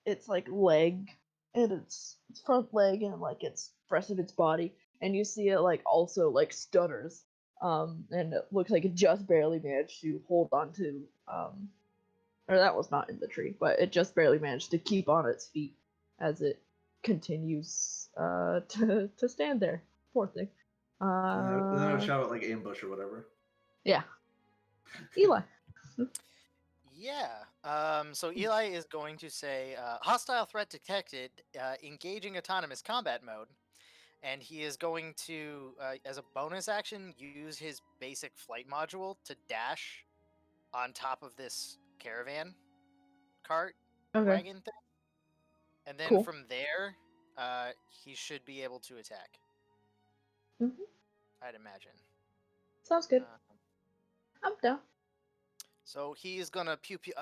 its like leg and its front leg and like its rest of its body, and you see it like also like stutters, and it looks like it just barely managed to hold on to or that was not in the tree, but it just barely managed to keep on its feet as it continues to stand there. Poor thing. And then I would shout out like ambush or whatever. Yeah. Eli. Yeah. So Eli is going to say, hostile threat detected, engaging autonomous combat mode. And he is going to, as a bonus action, use his basic flight module to dash on top of this caravan cart Okay. wagon thing. And then Cool. from there, he should be able to attack. Mhm. I'd imagine. Sounds good. Uh, I'm down. so he's gonna pew pew.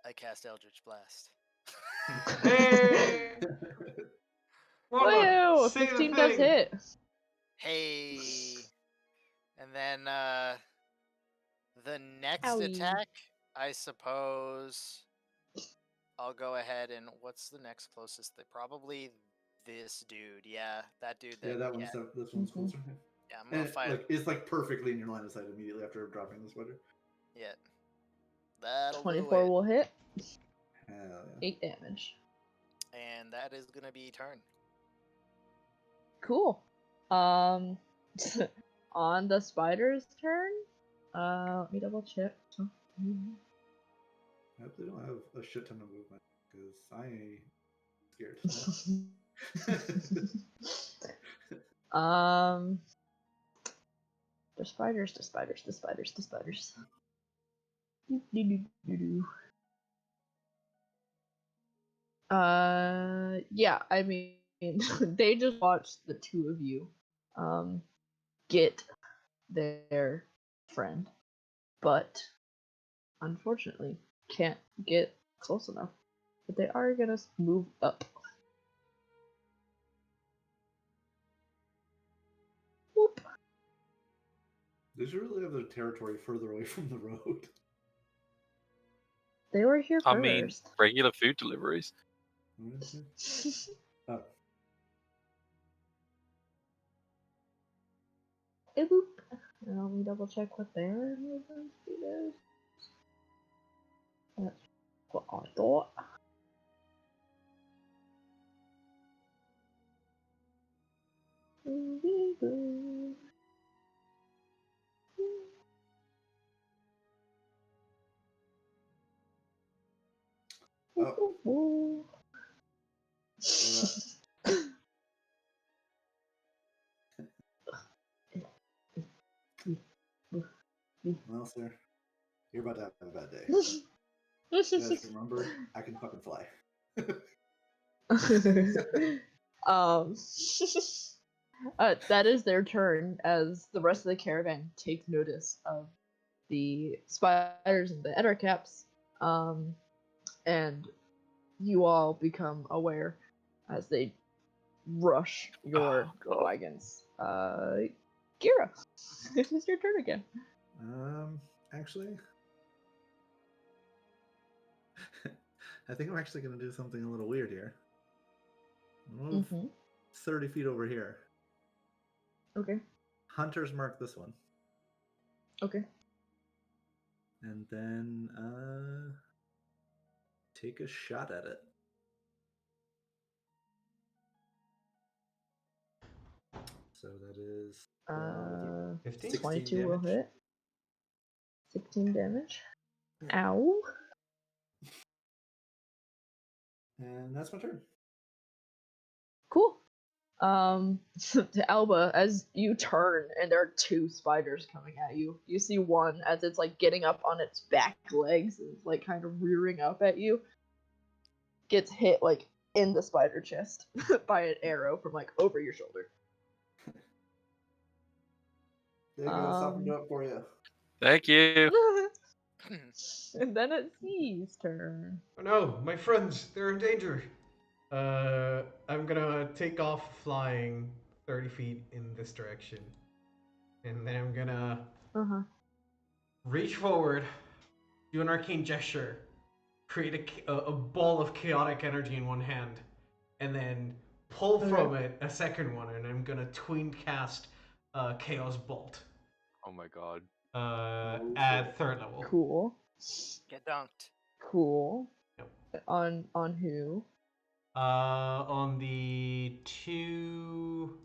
I cast Eldritch Blast. Hey! Whoa! Woo! Say the 15 does thing! hit. Hey. And then the next Owie. attack, I suppose I'll go ahead and what's the next closest thing? Probably this dude. Yeah, that dude. Yeah, that one's this one's Mhm. closer. Yeah, I'm gonna And fight him. it's like perfectly in your line of sight immediately after dropping the sweater. Yeah, that'll 24 do it. will hit. Hell yeah. 8 damage. And that is gonna be turn. Cool. On the spider's turn. Let me double check. I hope they don't have a shit ton of movement because I ain't scared. The spiders. Yeah, I mean, they just watched the two of you, get their friend, but unfortunately can't get close enough. But they are gonna move up. Whoop. They should really have their territory further away from the road. They were here first. I mean, regular food deliveries. Oh. Hey, boop. And let me double check what their movement speed is. That's what I thought. Oh. Well, sir, you're about to have a bad day. Just remember, I can fucking fly. That is their turn as the rest of the caravan takes notice of the spiders and the ettercaps, and you all become aware as they rush your wagons. Kira, it is your turn again. Actually, I think I'm actually going to do something a little weird here. Move 30 feet over here. Okay. Hunters mark this one. Okay. And then take a shot at it. So that is 15? 22 will damage. hit. 16 damage. Ow. And that's my turn. Cool. To Alba, as you turn and there are two spiders coming at you, you see one as it's like getting up on its back legs and like kind of rearing up at you, gets hit like in the spider chest by an arrow from like over your shoulder. There you go, softened up for you. Thank you. And then it's C's turn. Oh no, my friends, they're in danger. I'm gonna take off flying 30 feet in this direction. And then I'm gonna reach forward, do an arcane gesture, create a ball of chaotic energy in one hand, and then pull from it a second one, and I'm gonna twin cast Chaos Bolt. Oh my god. At third level. Cool. Get dunked. Cool. Yep. On who? On the two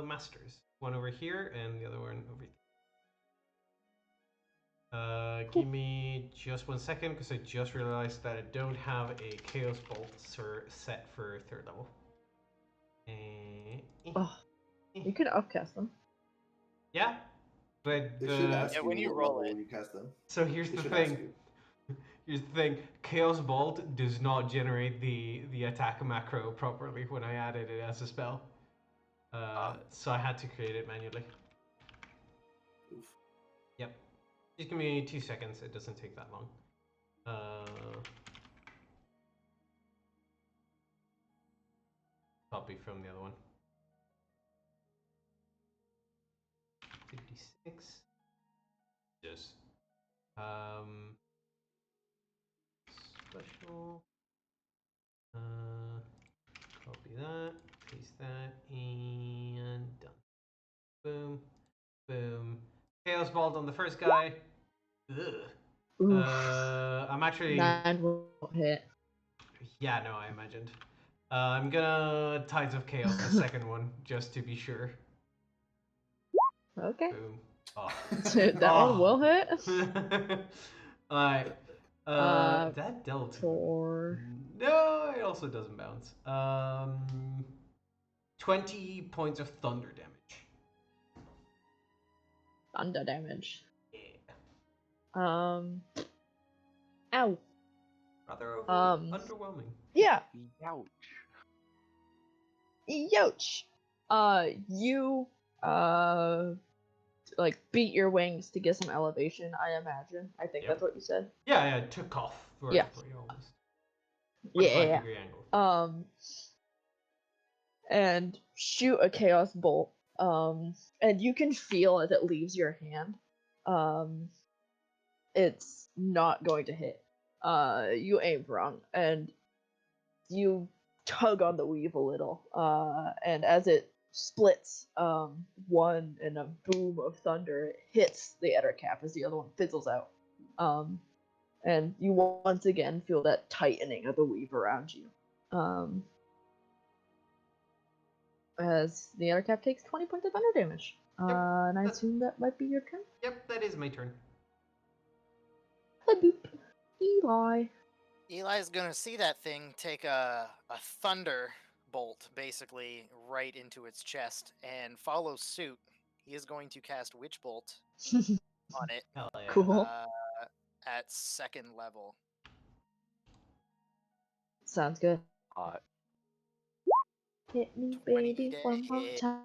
masters. One over here and the other one over here. Give me just 1 second because I just realized that I don't have a Chaos Bolt set for 3rd level. Oh, you can upcast them. Yeah, but They should ask Yeah, you when you what roll level it. you cast them. So here's They the should ask thing. you. Here's the thing. Chaos Bolt does not generate the attack macro properly when I added it as a spell. So I had to create it manually. Oof. Yep. Just give me 2 seconds. It doesn't take that long. Copy from the other one. 56. Yes. Special. Copy that. Paste that. And done. Boom. Boom. Chaos Bolt on the first guy. Ugh. Oof. I'm actually. 9 won't hit. Yeah, no, I imagined. I'm gonna Tides of Chaos the second one, just to be sure. Okay. Boom. Oh. That one will hit. Alright. That dealt. 4. No, it also doesn't bounce. 20 points of thunder damage. Thunder damage. Yeah. Ow. Rather underwhelming. Yeah. Ouch. Yoch. You like beat your wings to get some elevation, I imagine. I think Yep. that's what you said. Yeah, it took off vertically almost. 45-degree angle. And shoot a chaos bolt. And you can feel as it leaves your hand. It's not going to hit. You aimed wrong, and you tug on the weave a little. And as it splits, one in a boom of thunder, it hits the outer cap as the other one fizzles out. And you once again feel that tightening of the weave around you. As the outer cap takes 20 points of thunder damage. And I assume that might be your turn? Yep, that is my turn. Boop. Eli. Eli's gonna see that thing take a thunder bolt basically right into its chest and follow suit. He is going to cast Witch Bolt on it. Hell yeah. Cool. At 2nd level. Sounds good. Hot. Hit me, 20 baby, to one more hit. time.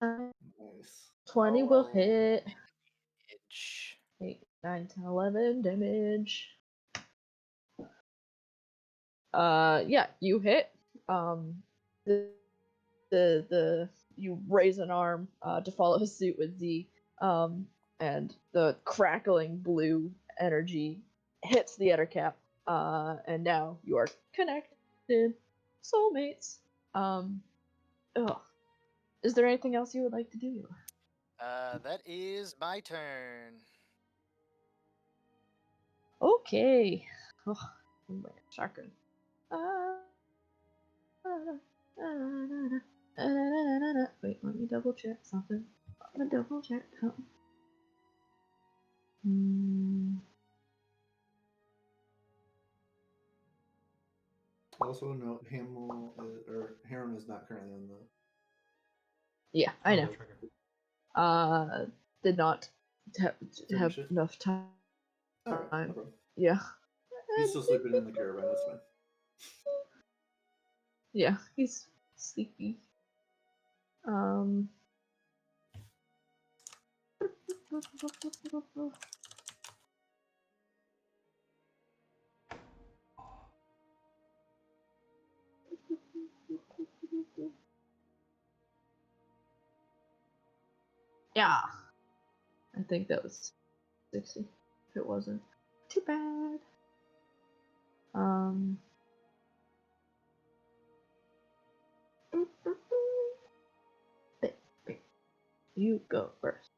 Nice. 20 will hit. Damage. 8, 9, 10, 11 damage. Yeah, you hit. You raise an arm to follow suit with Z. And the crackling blue energy hits the outer cap. And now you are connected, soulmates. Is there anything else you would like to do? That is my turn. Okay. Oh, my shotgun. Wait, let me double check something. Also note, Harem is not currently on the. Yeah, I know. Trigger. Did not have Finish it? enough time. Alright, no problem. Yeah. He's still sleeping in the caravan, that's fine. Yeah, he's sleepy. Yeah. I think that was 60. If it wasn't, too bad. You go first.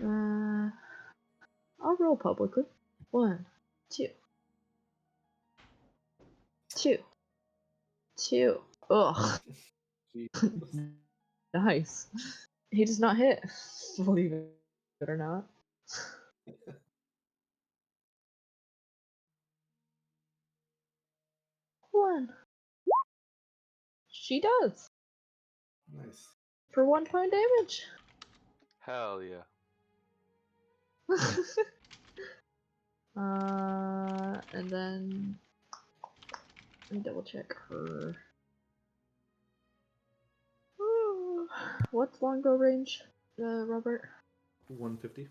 I'll roll publicly. 1, 2. 2. 2. Ugh. Nice. He does not hit, believe it or not. one. She does. Nice. For 1 point damage. Hell yeah. And then let me double check her. What's longbow range, Robert? 150.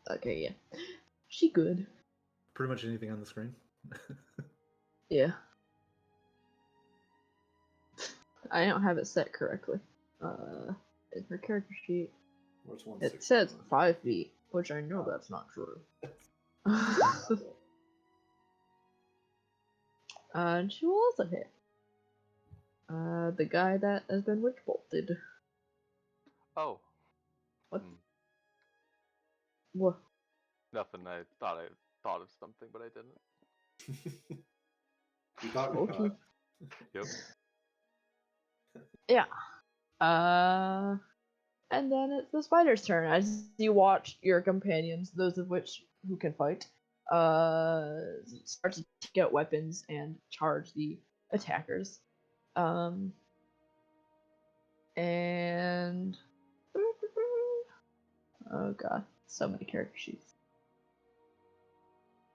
Okay, yeah. She good. Pretty much anything on the screen. Yeah. I don't have it set correctly. In her character sheet, Where's it 160? says 5 feet, which I know that's not true. And she will also hit. The guy that has been witch bolted. Oh. What? Hmm. What? Nothing. I thought of something, but I didn't. You thought you Okay. thought. Yep. Yeah. And then it's the spider's turn as you watch your companions, those of which who can fight, start to take out weapons and charge the attackers. And oh god, so many character sheets.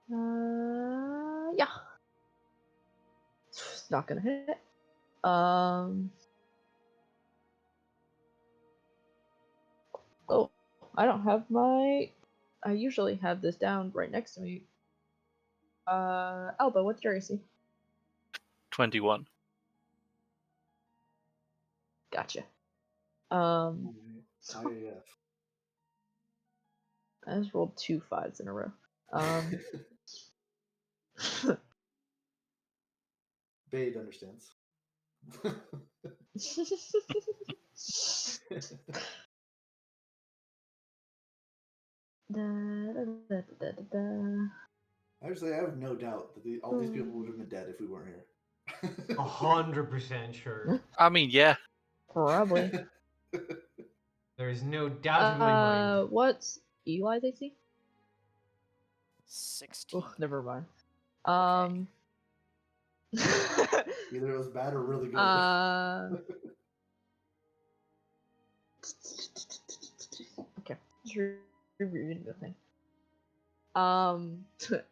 Yeah. It's not gonna hit. Oh, I don't have my. I usually have this down right next to me. Alba, what's your AC? 21. Gotcha. IAF. I just rolled 2 5s in a row. Bade understands. Actually, I have no doubt that all these people would have been dead if we weren't here. 100% sure. I mean, yeah. Probably. There is no doubt in my mind. What's Eli's AC? 16. Oh, never mind. Either it was bad or really good. Okay, just rereading the thing.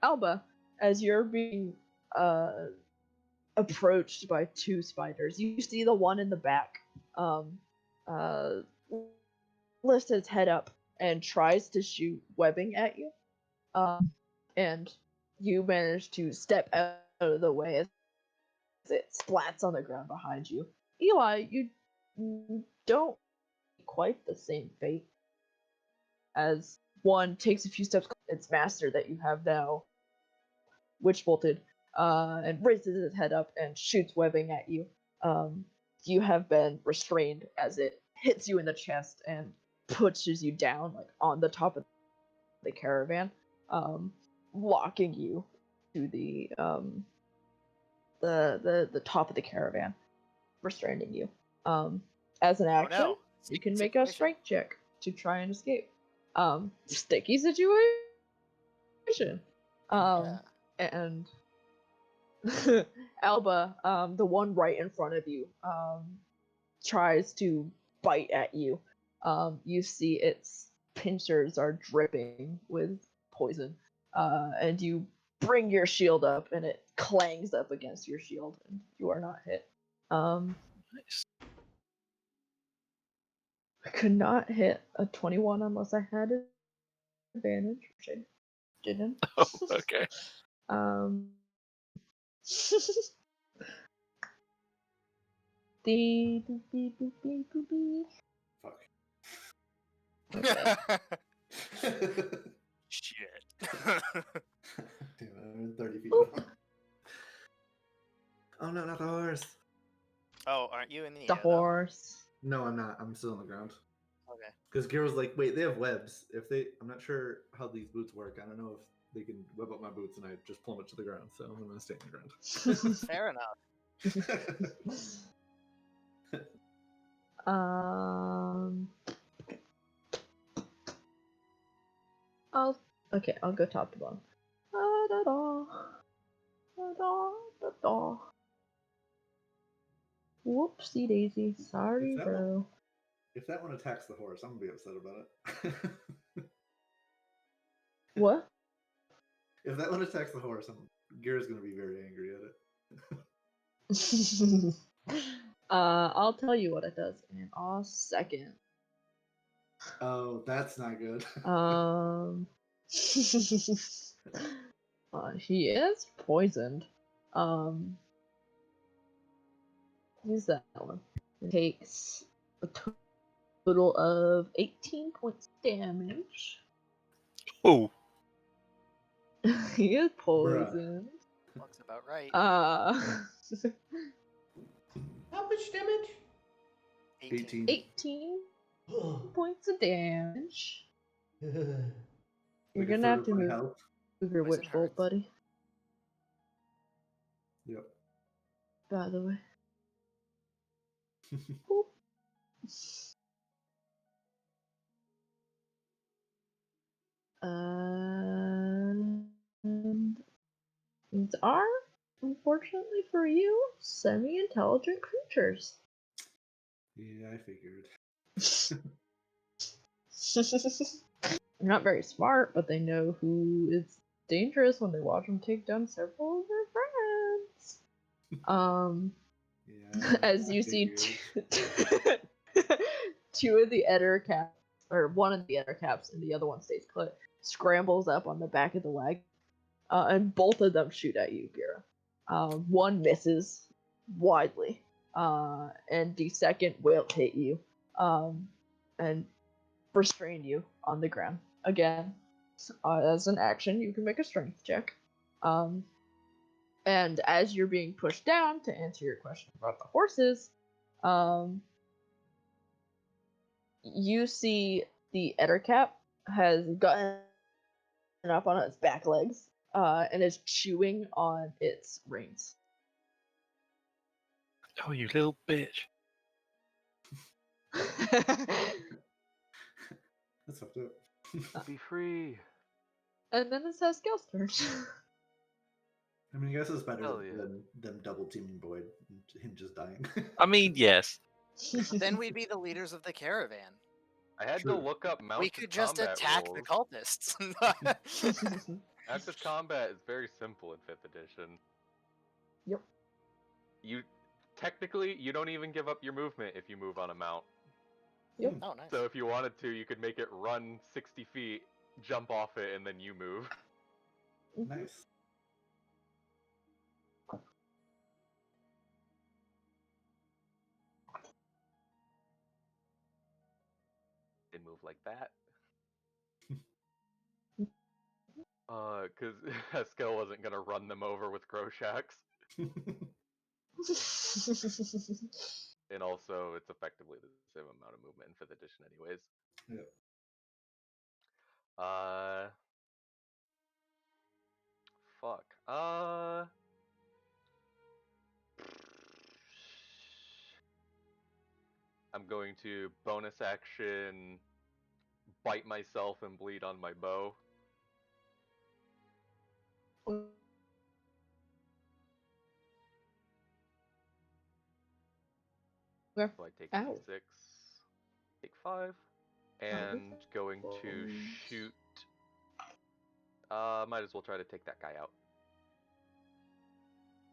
Alba, as you're being approached by 2 spiders, you see the one in the back lifts its head up and tries to shoot webbing at you. And you manage to step out of the way as it splats on the ground behind you. Eli, you don't quite the same fate as one takes a few steps. Its master that you have now, witch bolted, and raises its head up and shoots webbing at you. You have been restrained as it hits you in the chest and pushes you down, like on the top of the caravan, locking you to the top of the caravan, restraining you. As an action, no. you can Sticky make a situation. strength check to try and escape. Sticky situation. Yeah. And Alba, the one right in front of you, tries to bite at you. You see its pincers are dripping with poison, and you bring your shield up, and it clangs up against your shield, and you are not hit. Nice. I could not hit a 21 unless I had advantage, which I didn't. Oh, okay. Fuck. Shit. Damn, I'm 30 feet Boop. down. Oh no, not the horse. Oh, aren't you in the The air, though? horse. No, I'm not. I'm still on the ground. Okay. Because Giro's like, wait, they have webs. I'm not sure how these boots work. I don't know if they can web up my boots, and I just plummet to the ground. So I'm gonna stay on the ground. Fair enough. I'll go top to bottom. da. Whoopsie daisy. Sorry, If that bro. If that one attacks the horse, I'm gonna be upset about it. What? If that one attacks the horse, Gira's gonna be very angry at it. I'll tell you what it does in a second. Oh, that's not good. He is poisoned. Use that one. It takes a total of 18 points damage. Oh, He is Bruh. poisoned. Looks about right. How much damage? 18. 18 points of damage. You're Like a gonna third have of to my move health. your Poison witch bolt, hurts. buddy. Yep. By the way. Boop. And these are, unfortunately for you, semi-intelligent creatures. Yeah, I figured. They're not very smart, but they know who is dangerous when they watch them take down several of their friends. Yeah. As I you see figured. two of the Eder caps, or one of the Eder caps, and the other one stays put, scrambles up on the back of the wagon, and both of them shoot at you, Gira. One misses widely, and the second will hit you, and restrain you on the ground. Again, as an action, you can make a strength check. And as you're being pushed down, to answer your question about the horses, you see the Ettercap has gotten up on its back legs, and is chewing on its reins. oh, you little bitch! That's fucked up. Be free. And then it's Haskell's turn. I mean, I guess it's better Hell yeah. than them double teaming Boyd and him just dying. I mean, yes. Then we'd be the leaders of the caravan. I had True. to look up mounted We could just combat attack rules. the cultists. Active combat is very simple in 5th edition. Yep. You technically you don't even give up your movement if you move on a mount. Yep. Oh, nice. So if you wanted to, you could make it run 60 feet, jump off it, and then you move. Nice. They move like that. Cause Haskell wasn't gonna run them over with Groshaks. And also, it's effectively the same amount of movement in 5th edition anyways. Yep. Fuck. I'm going to bonus action bite myself and bleed on my bow. Okay. So I take Ow. D6, take 5, and going to shoot. Might as well try to take that guy out.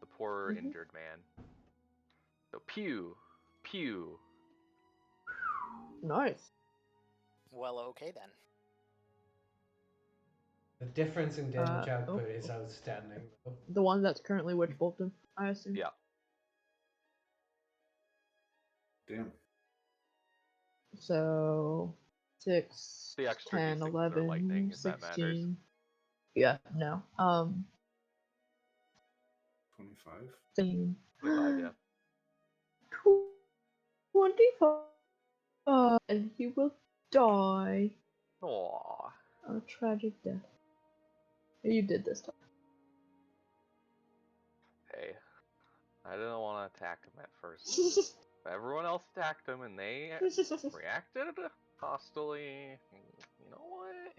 The poor injured man. So pew, pew. Nice. Well, okay then. The difference in damage output is oh. outstanding, though. The one that's currently witch bolted, I assume. Yeah. Damn. So 6, The extra 10, D6s are 11, lightning, if that matters. 16. Yeah, no. 25. 16. 25, yeah. 25. And he will die Aww. a tragic death. You did this time. Hey, I didn't want to attack him at first. But everyone else attacked him and they reacted hostily. You know what?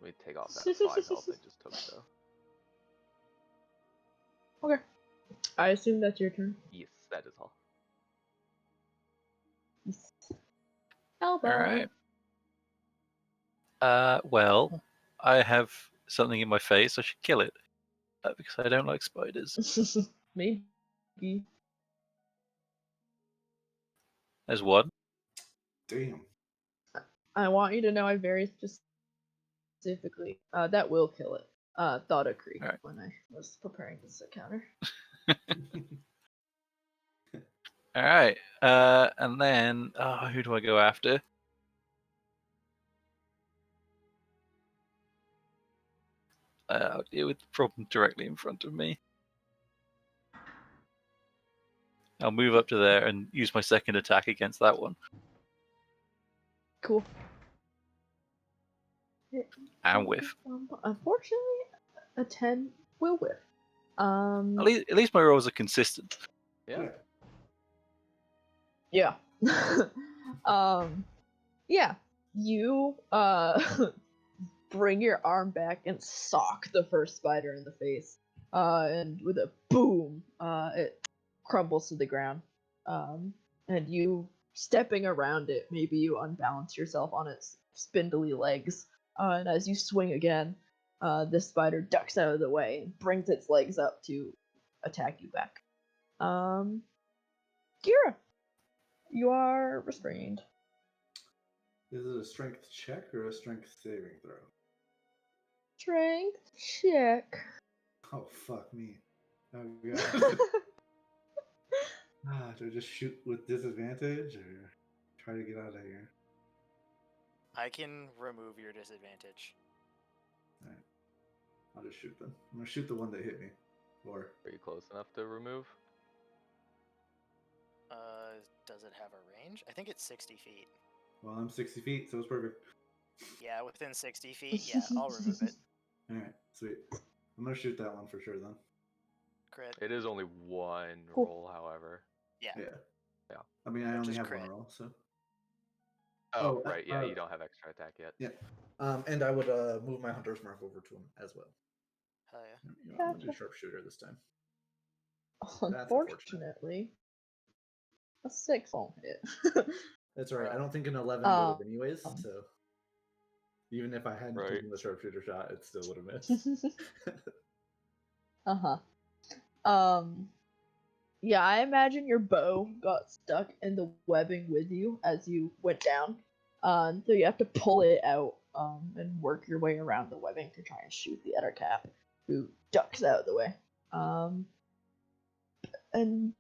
Let me take off that 5 health I just took, though. I assume that's your turn. Yes, that is all. Yes. Elbow. All right. Well, I have something in my face. I should kill it because I don't like spiders. Maybe. There's one. Damn. I want you to know I very specifically that will kill it. Thought of Creek Alright. when I was preparing this encounter. All right. And then who do I go after? I'll deal with the problem directly in front of me. I'll move up to there and use my second attack against that one. Cool. And whiff. Unfortunately, a 10 will whiff. At least my rolls are consistent. Yeah. Yeah. Yeah. You bring your arm back and sock the first spider in the face. And with a boom, it crumbles to the ground. And you stepping around it, maybe you unbalance yourself on its spindly legs. And as you swing again, this spider ducks out of the way and brings its legs up to attack you back. Kira, you are restrained. Is it a strength check or a strength saving throw? Strength check. Oh, fuck me. Oh, God. Do I just shoot with disadvantage or try to get out of here? I can remove your disadvantage. Alright. I'll just shoot them. I'm gonna shoot the one that hit me. Or Are you close enough to remove? Does it have a range? I think it's 60 feet. well, I'm 60 feet, so it's perfect. Yeah, within 60 feet. Yeah, I'll remove it. Alright, sweet. I'm gonna shoot that one for sure then. Crit. It is only one Cool. roll, however. Yeah. Yeah. Yeah. I mean, I Which only is have crit. one roll, so. Oh, right. Yeah, you don't have extra attack yet. Yeah. And I would move my hunter's mark over to him as well. Hell yeah. You know, I'm gonna do Gotcha. sharpshooter this time. Unfortunately, a 6 won't hit. That's alright. I Bruh. don't think an 11 would have anyways, so. Even if I hadn't Right. taken the sharpshooter shot, it still would have missed. Yeah, I imagine your bow got stuck in the webbing with you as you went down. So you have to pull it out and work your way around the webbing to try and shoot the other cap, who ducks out of the way. And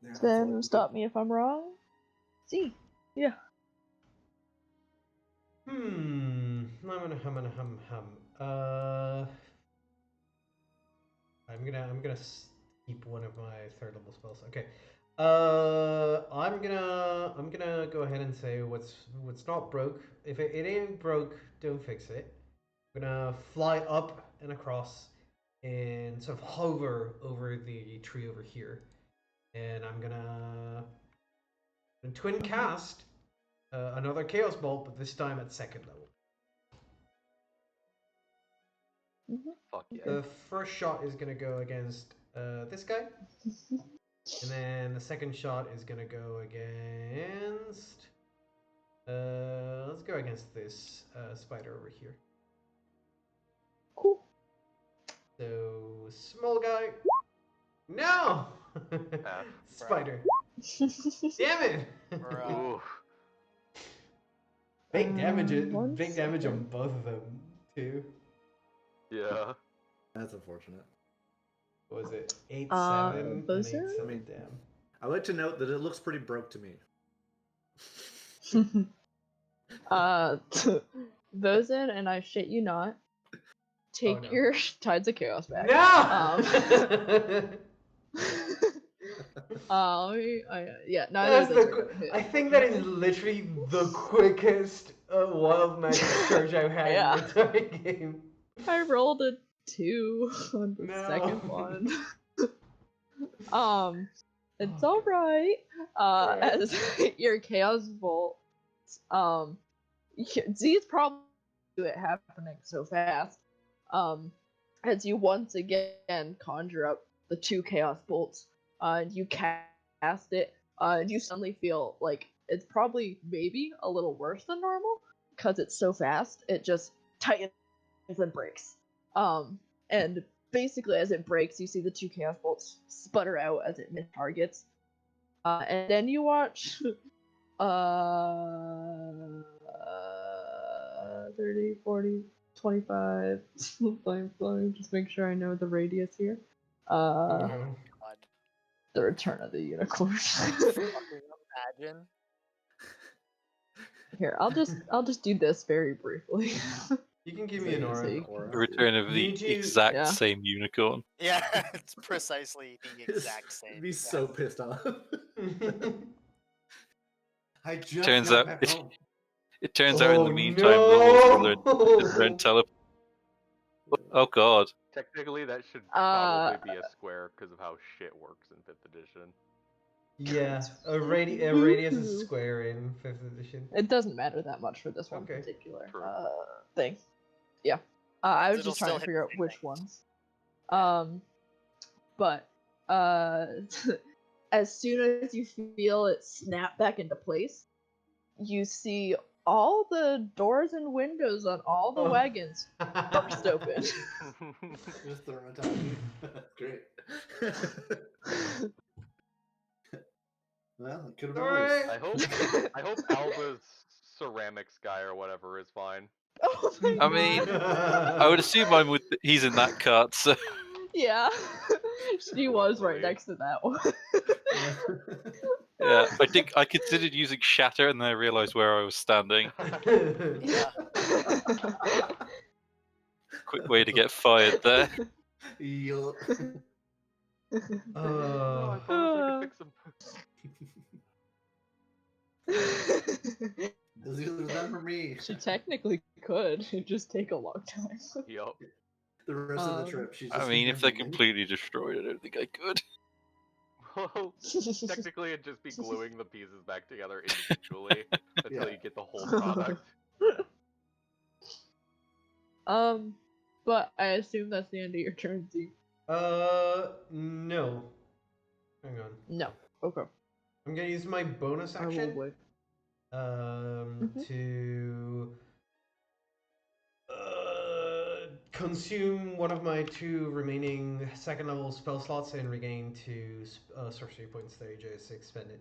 Yeah, that's all I then can stop do. me if I'm wrong. See, yeah. I'm gonna keep one of my third level spells. Okay. I'm gonna go ahead and say what's not broke. If it ain't broke, don't fix it. I'm gonna fly up and across and sort of hover over the tree over here, and I'm gonna twin cast another chaos bolt, but this time at second level. Fuck yeah. The first shot is gonna go against this guy. And then the second shot is gonna go against. Let's go against this spider over here. Cool. So small guy. No. Spider. Damn it. Bruh. Ooh. Big damage. One Big damage on second. both of them too. Yeah. That's unfortunate. What was it 8-7 and Buzzer? 8-7? I mean- Damn. I like to note that it looks pretty broke to me. Bozin, and I shit you not, take no. your Tides of Chaos back. No. Yeah, neither of That's those are gonna hit. I think that is literally the quickest wild magic charge I've had Yeah. in the entire game. I rolled a 2 on the No. second one. It's Oh, alright. Alright. As your Chaos Bolt, Z is probably do it happening so fast. As you once again conjure up the 2 chaos bolts. And you cast it, and you suddenly feel like it's probably maybe a little worse than normal because it's so fast. It just tightens and breaks. And basically, as it breaks, you see the 2 chaos bolts sputter out as it missed targets. And then you watch 30, 40, 25. Let me just make sure I know the radius here. Oh. God. The Return of the Unicorn. Fucking imagine. Here, I'll just do this very briefly. You can give me an aura. The return of You the need to- exact Yeah. same unicorn. Yeah, it's precisely the exact same. He'd be yeah. so pissed off. I just Turns got out back it- home. It turns out in the Oh, meantime, Law's no! learned teleport. Oh god. Technically, that should Uh, probably be a square because of how shit works in 5th edition. Yeah, a radius is square in 5th edition. It doesn't matter that much for this one Okay. particular True. thing. Yeah. I was It'll just trying still to hit figure the out same which thing. ones. But as soon as you feel it snap back into place, you see all the doors and windows on all the Oh. wagons burst open. Just thermatology. Great. Well, it could have been worse. Alright. I hope Alba's ceramics guy or whatever is fine. Oh my I mean, God. I would assume he's in that cart, so Yeah. She was right Lovely. next to that one. yeah. I think I considered using shatter, and then I realized where I was standing. Yeah. Quick way to get fired there. Yup. No, I promise I could fix them. It was either them or me. She technically could. It'd just take a long time. Yup. The rest of the trip, she's just I mean, if they're ignoring me. completely destroyed, I don't think I could. Well, technically, it'd just be gluing the pieces back together individually until Yeah. you get the whole product. But I assume that's the end of your turn, Z. No. Hang on. No. Okay. I'm gonna use my bonus I will action wait. Mhm. to consume one of my 2 remaining 2nd level spell slots and regain 2 sorcery points that I just expended.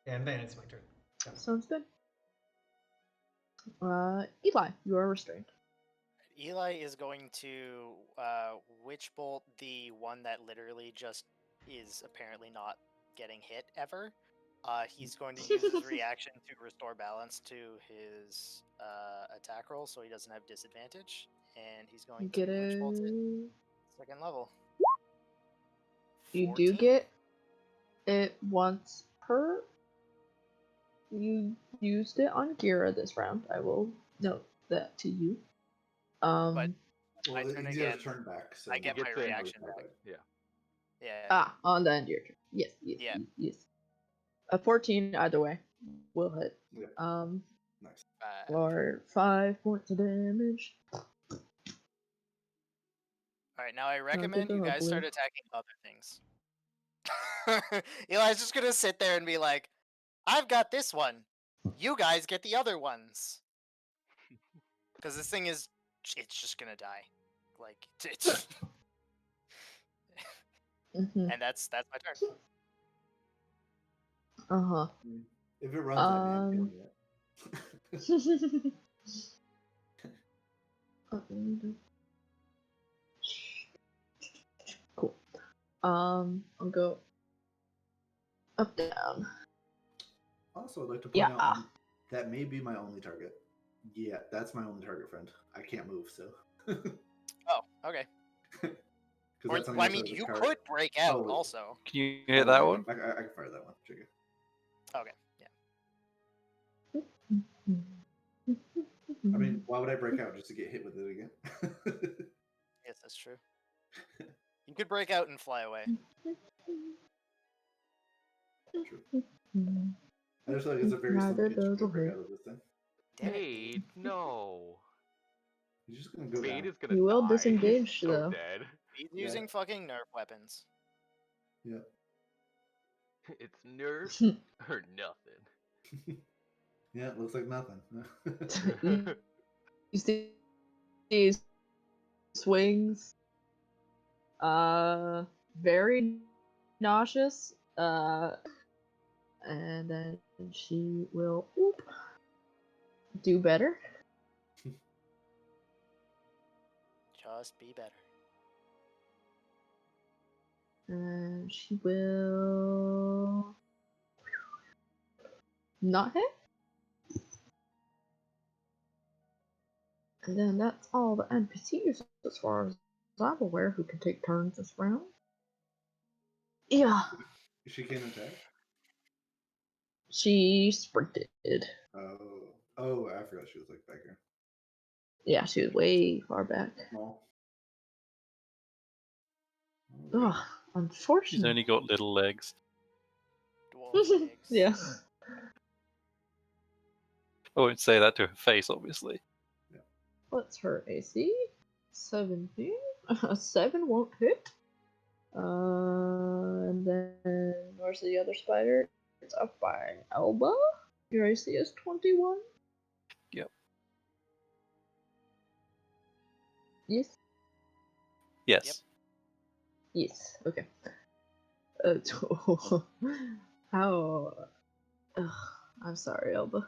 And then it's my turn. Sounds good. Eli, you are restrained. Eli is going to witch bolt the one that literally just is apparently not getting hit ever. He's going to use his reaction to restore balance to his attack roll, so he doesn't have disadvantage. And he's going Get to witch bolt it it. 2nd level. You do 14? get it once per. You used it on Gira this round. I will note that to you. But Well, I he turn has again. turn back, so I get He my gets in reaction with back. it, Yeah. Yeah. On the end of your turn. Yes. Yeah. Yes. A 14 either way will hit. Yeah. Nice. For 5 points of damage. Alright, now I recommend you guys lovely. start attacking other things. Eli's just gonna sit there and be like, I've got this one. You guys get the other ones. Because this thing is, it's just gonna die. Like, it's... Mm-hmm. And that's my turn. Uh-huh. If it runs at me, I'm killing it. Cool. I'll go up, down. Also, I'd like to point Yeah. out that may be my only target. Yeah, that's my only target, friend. I can't move, so. Oh, okay. 'Cause Or, that's on well, I the mean, other side of you the card. could break out Oh, wait. also. Can you hit that one? I can fire that one. Trigger. Okay, yeah. I mean, why would I break out just to get hit with it again? Yes, that's true. You could break out and fly away. True. I just feel like it's a very slim Neither chance to those will break hit. out of this thing. Damn it. Wade, no. He's just gonna go Wade down. is gonna You will die. disengage, He's so though. dead. He's Yeah. using fucking Nerf weapons. Yep. It's nerf or nothing. Yeah, it looks like nothing. You see these swings, very nauseous, and then she will do better. Just be better. And she will not hit. And then that's all the NPCs as far as I'm aware who can take turns this round. Yeah. She can't attack? She sprinted. Oh, I forgot she was like back here. Yeah, she was way far back. Small. Ugh, She's unfortunately. only got little legs. Dwarf legs. Yeah. I won't say that to her face, obviously. What's her AC? 17. A 7 won't hit. And then where's the other spider? It's up by Elba. Your AC is 21. Yep. Yes. Yes. Yep. Yes. Okay. How? Ugh, I'm sorry, Elba.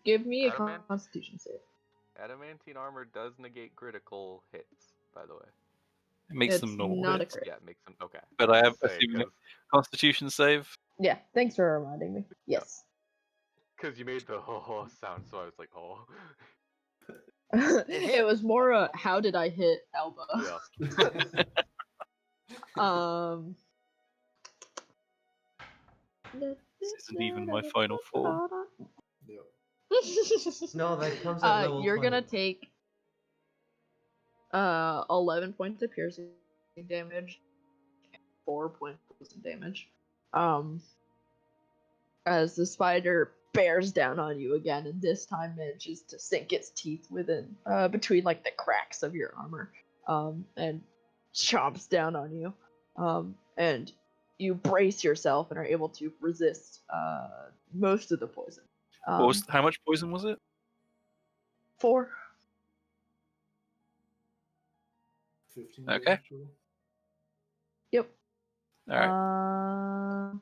Give me a Adamant? Constitution save. Adamantine armor does negate critical hits, by the way. It makes It's them normal not hits. a crit. Yeah, it makes them okay. But I am was gonna say, assuming Constitution save. Yeah. Thanks for reminding me. Yes. because you made the ho sound, so I was like, oh. It was more how did I hit Elba? Yeah. This isn't even my final form. Yep. No, that comes at level You're 20. gonna take 11 points of piercing damage, 4 points of damage. As the spider bears down on you again, and this time manages to sink its teeth within between like the cracks of your armor, and chomps down on you. And you brace yourself and are able to resist most of the poison. How much poison was it? 4. 15 Okay. damage total. Yep. All right.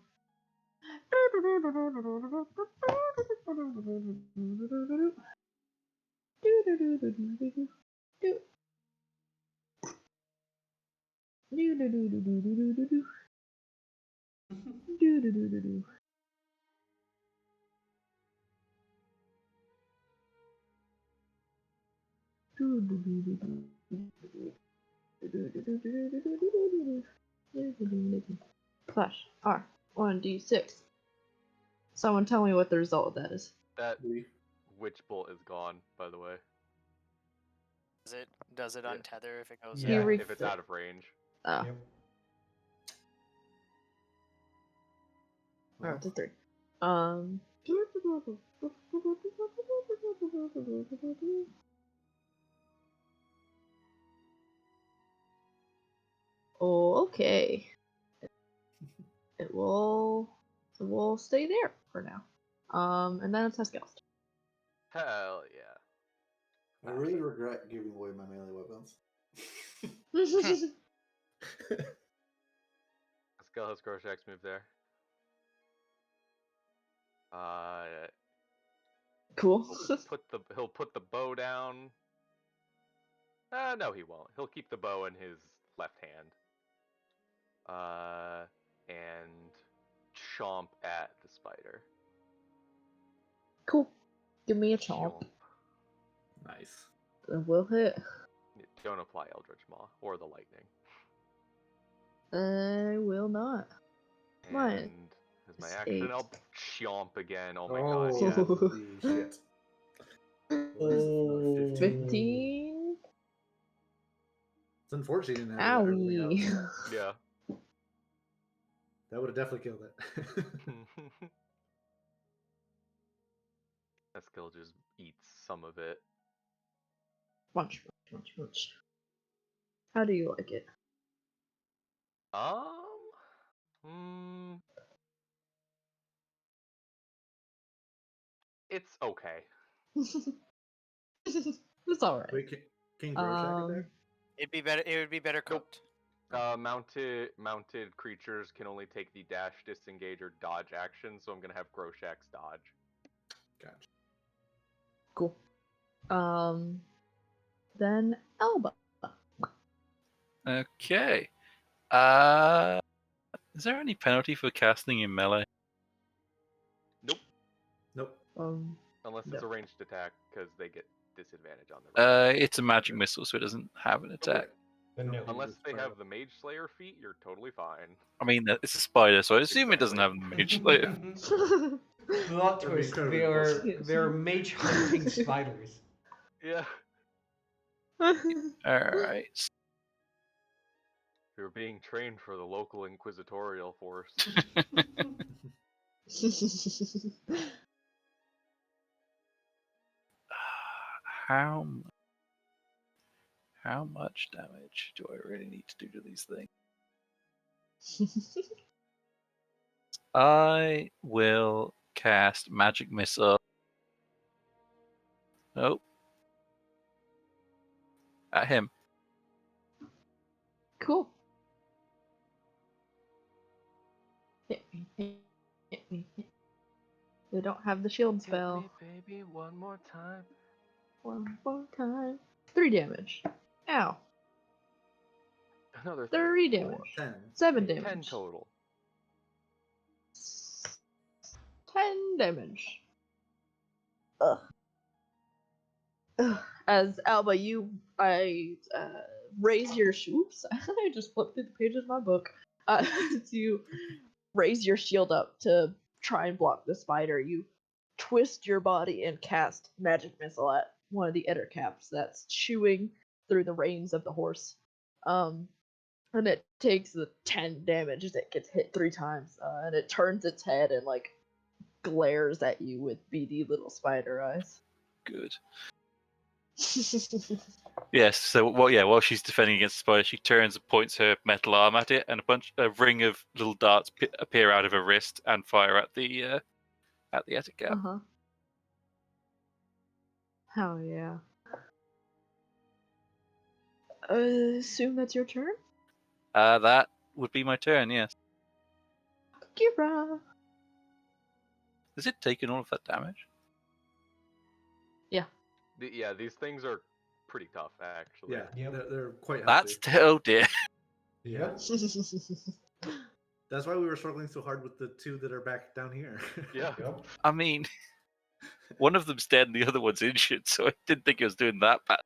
Slash R 1d6. Someone tell me what the result of that is. That Three. witch bolt is gone, by the way. Does it Yeah. untether if it goes Yeah. in? If it's out of range. Oh, Yep. or Well, up to 3. Oh, okay. It will stay there for now. And then it's Haskell's. Hell yeah. I really regret giving away my melee weapons. Skill has Groshek's move there. Cool. He'll put the bow down. No, he won't. He'll keep the bow in his left hand. And chomp at the spider. Cool. Give me a chomp. Nice. We'll hit. Don't apply Eldritch Maw or the lightning. I will not. Mine. And as my It's action, 8. I'll chomp again. Oh my god, yeah. Holy shit. What is another 15? 15. It's unfortunate you didn't have everything else. Owie. Yeah. That would have definitely killed it. That skill just eats some of it. Munch. How do you like it? It's okay. It's alright. Wait, can Groshak it there? It'd be better. It would be better Nope. cooked. Mounted creatures can only take the dash, disengage, or dodge action, so I'm gonna have Groshak's dodge. Gotcha. Cool. Then Elba. Okay. Is there any penalty for casting in melee? Nope. Unless it's No. a ranged attack, because they get disadvantage on the It's a magic missile, so it doesn't have an attack. Then no. Unless they have the Mage Slayer feat, you're totally fine. I mean, it's a spider, so I assume it doesn't have Exactly. the mage layer. Plot That'd be twist. incredibly They're mage hunting spiders. Yeah. Alright. You're being trained for the local inquisitorial force. How much damage do I really need to do to these things? I will cast Magic Missile. Nope. At him. Cool. Hit me, hit me. They don't have the shield spell. Hit me, baby, one more time. One more time. 3 damage. Ow. Another 3 4. damage. 10. 7 damage. 10 total. 10 damage. Ugh. Ugh. As Alba, raise your oops, I just flipped through the pages of my book. You raise your shield up to try and block the spider. You twist your body and cast magic missile at one of the ettercaps that's chewing through the reins of the horse. And it takes the 10 damage as it gets hit 3 times. And it turns its head and like glares at you with beady little spider eyes. Good. Yes, so while she's defending against the spider, she turns and points her metal arm at it, and a ring of little darts appear out of her wrist and fire at the ettercap. Uh-huh. Hell yeah. Assume that's your turn? That would be my turn, yes. Kira! Has it taken all of that damage? Yeah, these things are pretty tough, actually. Yeah, Yep. they're quite That's healthy. oh dear. Yeah. That's why we were struggling so hard with the 2 that are back down here. Yeah. Yep. I mean, one of them's dead and the other one's injured, so I didn't think it was doing that bad.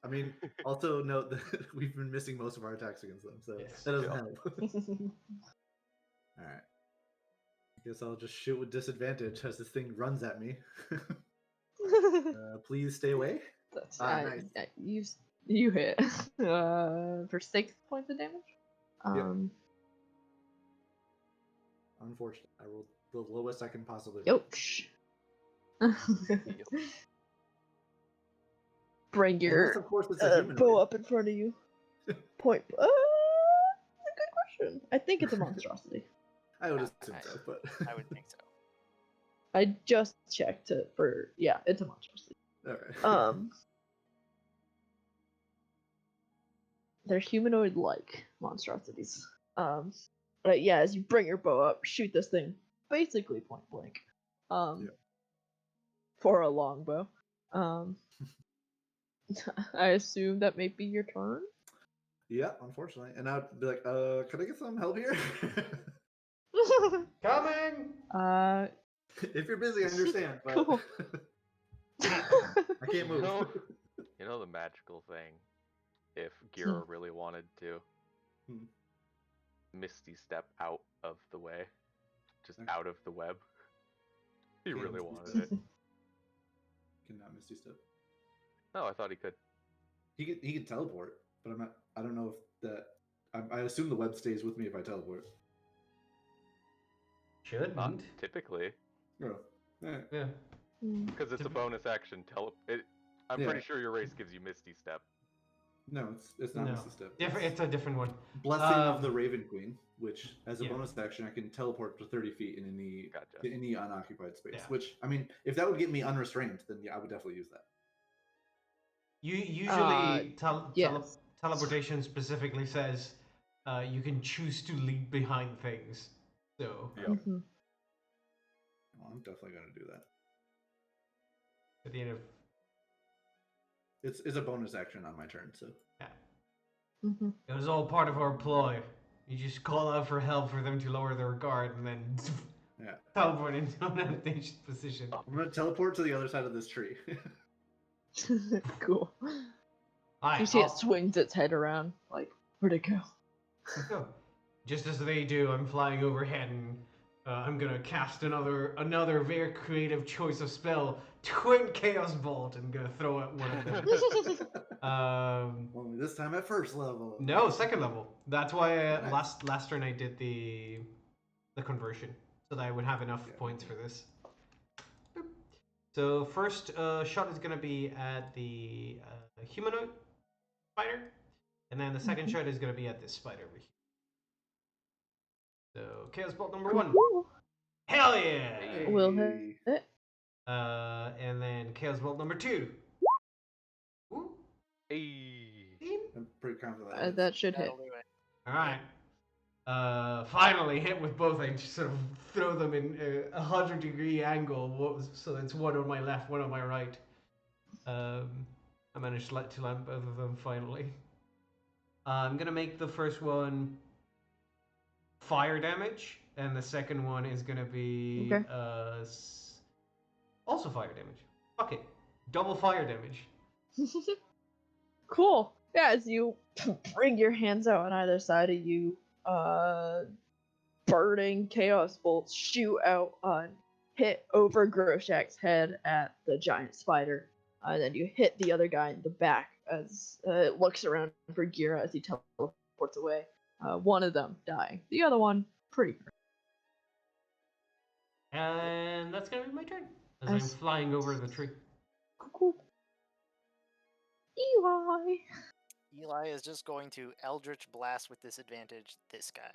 I mean, also note that we've been missing most of our attacks against them, so Yes. that doesn't Yeah. help. Alright. I guess I'll just shoot with disadvantage as this thing runs at me. Please stay away. That's, Nice. you hit. For 6 points of damage? Unfortunate. I rolled the lowest I can possibly. Ouch. Bring your Unless, of course, it's a humanoid. bow up in front of you. Point. That's a good question. I think it's a monstrosity. I would assume so, but I would think so. I just checked it for it's a monstrosity. Alright. They're humanoid-like monstrosities. But yeah, as you bring your bow up, shoot this thing basically point blank. For a longbow. I assume that may be your turn. Yeah, unfortunately. And I'd be like, can I get some help here? Coming! If you're busy, I understand, but Cool. I can't move. You know the magical thing, if Gira really wanted to, Misty step out of the way, just out of the web. He Can't really Misty wanted step. it. Cannot Misty Step. No, I thought he could. He could teleport, but I don't know if that. I assume the web stays with me if I teleport. Shouldn't. Not typically, Oh, alright. Yeah. because it's a bonus action. I'm Yeah. pretty sure your race gives you Misty Step. No, it's not No. Misty Step. Different. It's a different one. Blessing of the Raven Queen, which as a Yeah. bonus action I can teleport to 30 feet in any Gotcha. to any unoccupied space. Yeah. Which I mean, if that would get me unrestrained, then yeah, I would definitely use that. You usually yes. teleportation specifically says you can choose to leave behind things. So Yep. Mhm. Well, I'm definitely gonna do that. at the end of It's a bonus action on my turn, so yeah, Mhm. it was all part of our ploy. You just call out for help for them to lower their guard, and then yeah. teleport into an advantageous position. I'm gonna teleport to the other side of this tree. Cool. Alright, You see it swings its head around. Like, where'd it go? go. Just as they do, I'm flying overhead, and I'm gonna cast another very creative choice of spell, Twin Chaos Bolt, and gonna throw at one of them. Only this time at first level. No, second level. That's why Nice. last turn I did the conversion, so that I would have enough Yeah. points for this. Boop. So first shot is gonna be at the humanoid spider, and then the second shot is gonna be at this spider over here. So Chaos Bolt number one. Cool. Hell yeah! Hey. Will hit. And then Chaos Bolt number two. Ooh, Hey. 15? I'm pretty confident That should hit. That'll do it. All right. Finally hit with both. I just sort of throw them in a 100-degree angle, so it's one on my left, one on my right. I managed to land both of them finally. I'm gonna make the first one fire damage, and the second one is gonna be Okay. also fire damage. Fuck it, double fire damage. Cool. Yeah, as you bring your hands out on either side of you, burning chaos bolts shoot out on hit over Groshak's head at the giant spider, and then you hit the other guy in the back as it looks around for Gira as he teleports away. One of them dying, the other one pretty. And that's gonna be my turn as Nice. I'm flying over the tree. Cool. Eli. Eli is just going to Eldritch Blast with disadvantage this guy.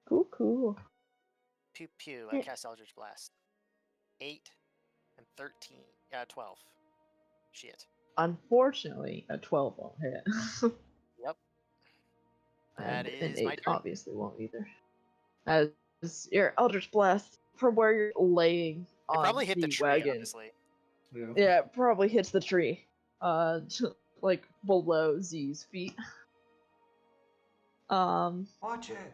Cool. Pew pew. I cast Eldritch Blast. 8 and 13. 12. Shit. Unfortunately, a 12 won't hit. Yep. And That an is my 8 turn. obviously won't either. As your Eldritch Blast, from where you're laying It on probably hit the tree, wagon, honestly. yeah, it probably hits the tree, like below Z's feet. Watch it.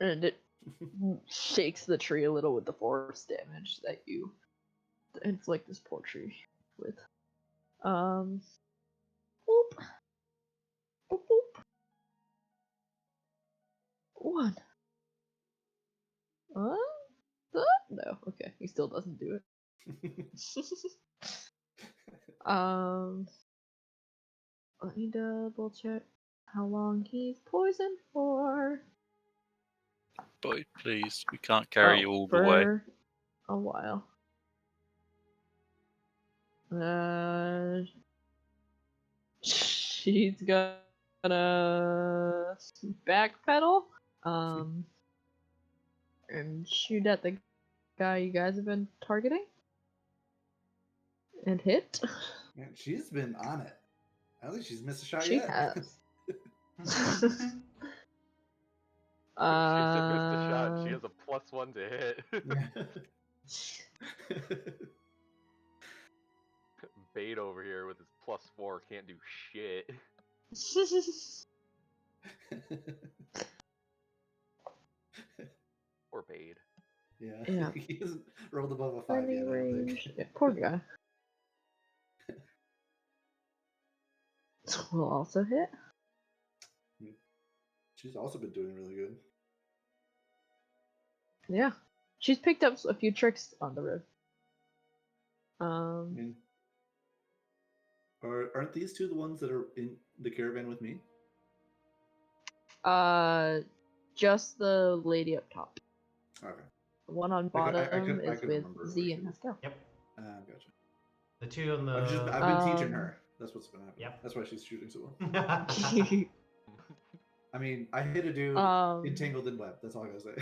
And it shakes the tree a little with the force damage that you inflict this poor tree with. Boop. Boop, boop. 1. No, okay, he still doesn't do it. Let me double check how long he's poisoned for. Boy, please, we can't carry you all the for way. a while. She's gonna backpedal, and shoot at the guy you guys have been targeting, and hit. Man, she's been on it. I don't think she's missed a shot She yet. has. She hasn't missed a shot. She has a +1 to hit. Bait over here with his +4 can't do shit. Or Bade. Yeah. He hasn't rolled above a 5 yet, I don't think. Yeah, poor guy. Will also hit. She's also been doing really good. Yeah, she's picked up a few tricks on the road. I mean, aren't these two the ones that are in the caravan with me? Just the lady up top. Okay. The one on I bottom could is with remember Z where and she Haskell. Yep. Gotcha. The two on the. I've been teaching Um, her. That's what's been happening. Yep. That's why she's shooting so well. Mm. I mean, I hit a dude entangled in web. That's all I gotta say.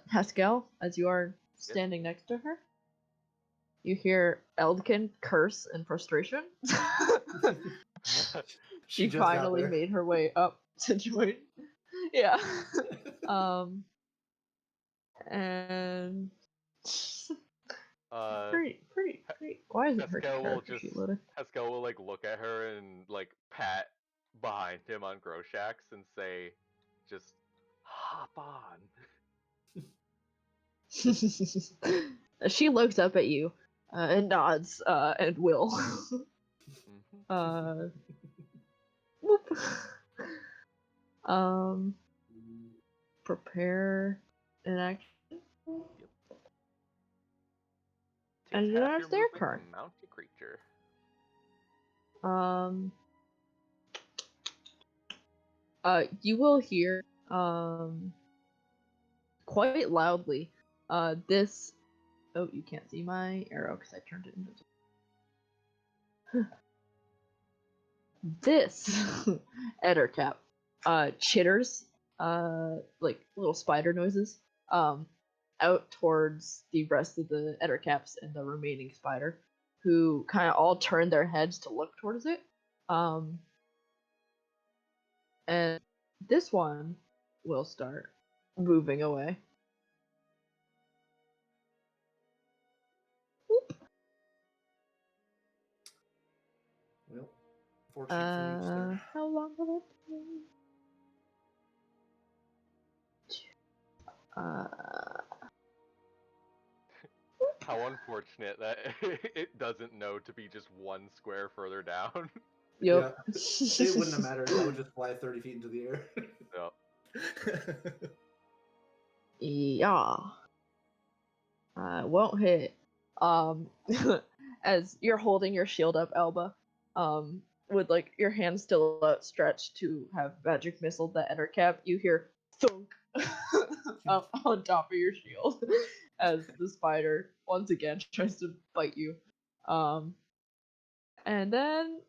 Haskell, as you are standing next to her, you hear Eldkin curse in frustration. She just got finally there. made her way up to join. Yeah. And pretty. Why is it her character sheet loaded? Haskell will like look at her and like pat behind him on Groshax and say, "Just hop on." She looks up at you and nods and will. Whoop. Prepare an action. Yep. And Take half that's your their movement turn. to mount a creature. You will hear quite loudly this. Oh, you can't see my arrow because I turned it into. This Ettercap chitters like little spider noises out towards the rest of the Ettercaps and the remaining spider, who kind of all turn their heads to look towards it. And this one will start moving away. Whoop. Well, fortunate for you, sir. How long will it take? How unfortunate that it doesn't know to be just one square further down. Yep. Yeah, it wouldn't have mattered. It would just fly 30 feet into the air. Yep. Yeah. Won't hit. As you're holding your shield up, Elba, with like your hand still outstretched to have magic missile the Ettercap, you hear thunk up on top of your shield as the spider once again tries to bite you. And then,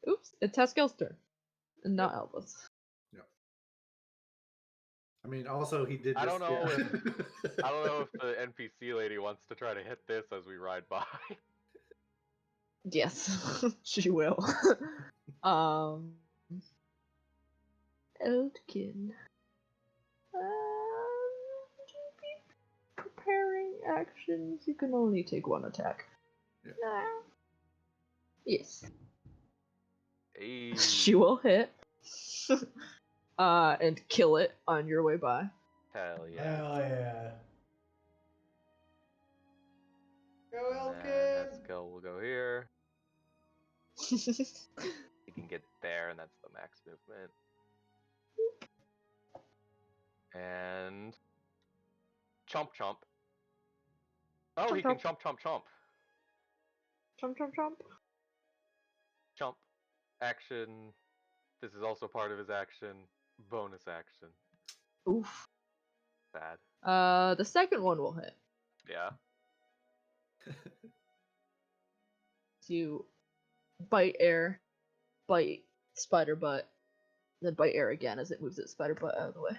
oops, it's Haskell's turn, not Elba's. Yep. I mean, also he did. I Just, don't know yeah. I don't know if the NPC lady wants to try to hit this as we ride by. Yes, she will. Eldkin. Preparing actions. You can only take one attack. Yeah. Nah. Yes. Hey. She will hit. And kill it on your way by. Hell yeah. Hell yeah. Go And Elkin! then Haskell will go here. He can get there, and that's the max movement. And chomp chomp. Oh, Chomp, he can chomp. chomp chomp chomp. Chomp, chomp, chomp. Chomp. Action. This is also part of his action. Bonus action. Oof. Bad. The second one will hit. Yeah. You bite air, bite spider butt, then bite air again as it moves its spider butt out of the way.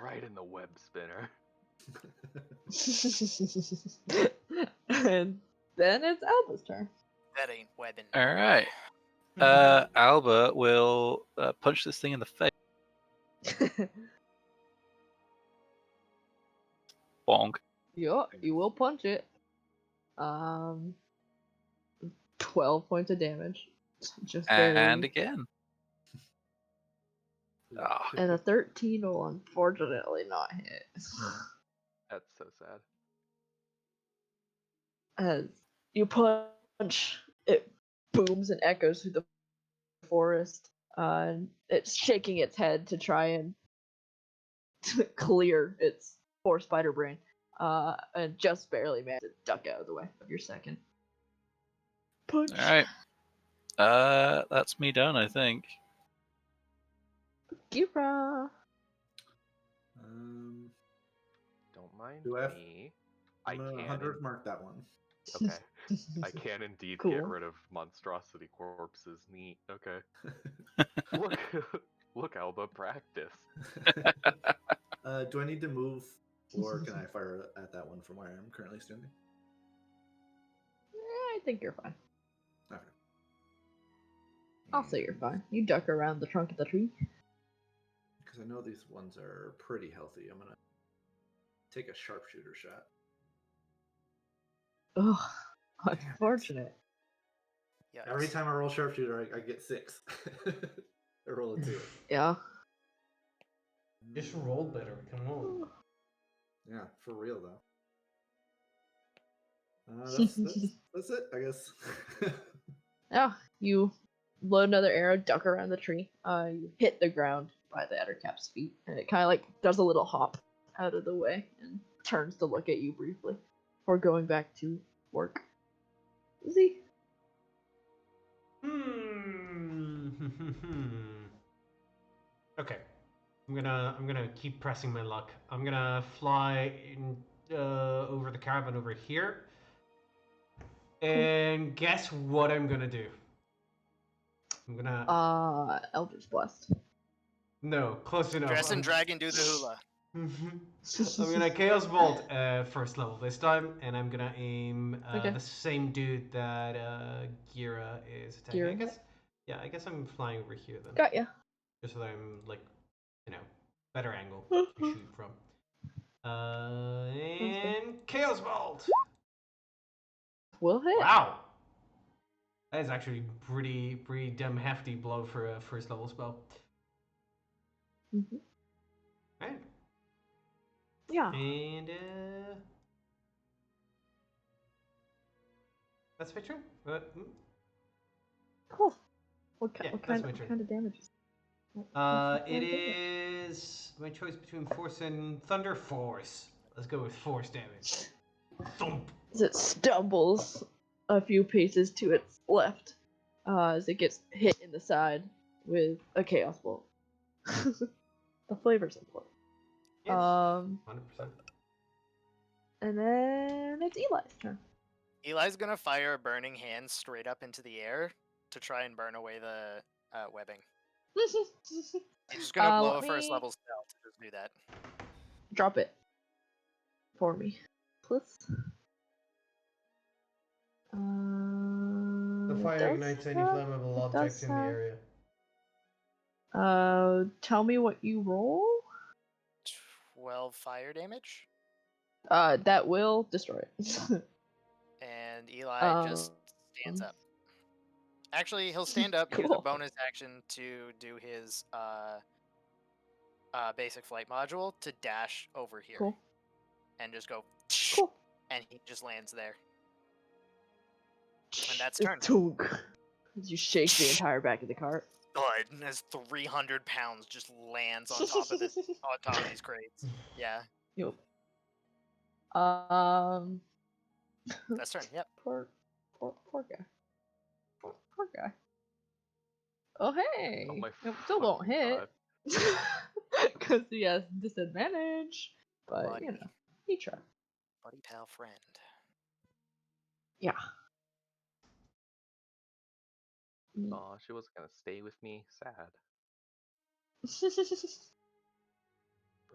Right in the web spinner. And then it's Alba's turn. That ain't webbing. All right. Alba will punch this thing in the face. Bonk. Yeah, you will punch it. 12 points of damage. Just barely. And again. Ah. And a 13 will unfortunately not hit. That's so sad. As you punch, it booms and echoes through the forest. It's shaking its head to try and clear its poor spider brain. And just barely managed to duck out of the way of your second punch. All right. That's me done, I think. Gira. Don't mind Do I have- me. I'm I gonna can. 100 mark that one. Okay. I can indeed Cool. get rid of monstrosity corpses. Neat. Okay. Look, look, Alba, practice. Do I need to move, or can I fire at that one from where I'm currently standing? I think you're fine. Okay. I'll say you're fine. You duck around the trunk of the tree. Because I know these ones are pretty healthy. I'm gonna take a sharpshooter shot. Ugh, unfortunate. Yeah. Every time I roll sharpshooter, I get 6. I roll a 2. Yeah. Just roll better. Come on. Yeah, for real though. That's it, I guess. Yeah, you load another arrow, duck around the tree. You hit the ground by the Ettercap's feet, and it kind of like does a little hop out of the way and turns to look at you briefly before going back to work. Z. Okay, I'm gonna keep pressing my luck. I'm gonna fly in, over the caravan over here, and guess what I'm gonna do? I'm gonna Eldritch Blast. no, close enough. Dress and dragon do the hula. I'm gonna Chaos Bolt first level this time, and I'm gonna aim Okay. the same dude that Gira is attacking. Gira? I guess, yeah, I guess I'm flying over here then, Got ya. just so that I'm like, better angle to shoot from. And Chaos Bolt. Will hit. Wow, that is actually pretty damn hefty blow for a first level spell. Mm-hmm. Right. Yeah. And that's my turn. Cool. What Yeah, kind that's my turn. of damage? It is my choice between Force and Thunder. Force. Let's go with Force damage. Thump. As it stumbles a few paces to its left, as it gets hit in the side with a Chaos Bolt. The flavor's important. Yes. 100%. And then it's Eli's turn. Eli's gonna fire a burning hand straight up into the air to try and burn away the webbing. He's just gonna blow a first level spell to just do that. Drop it for me, please. The fire ignites any flammable objects in the area. Tell me what you roll. 12 fire damage. That will destroy it. And Eli just stands up. Actually, he'll stand up, use a Cool. bonus action to do his basic flight module to dash over here. Cool. And just go, Cool. and he just lands there. And that's Just turn. tunk. As you shake the entire back of the cart. God, and his 300 pounds just lands on top of this, on top of these crates. Yeah, Yep. that's turn. Yep. Poor guy. Poor guy. Oh hey. Oh my Nope, still don't fucking hit. God. Because he has disadvantage. But Buddy. he tried. Buddy pal friend. Yeah. Aw, she wasn't gonna stay with me. Sad.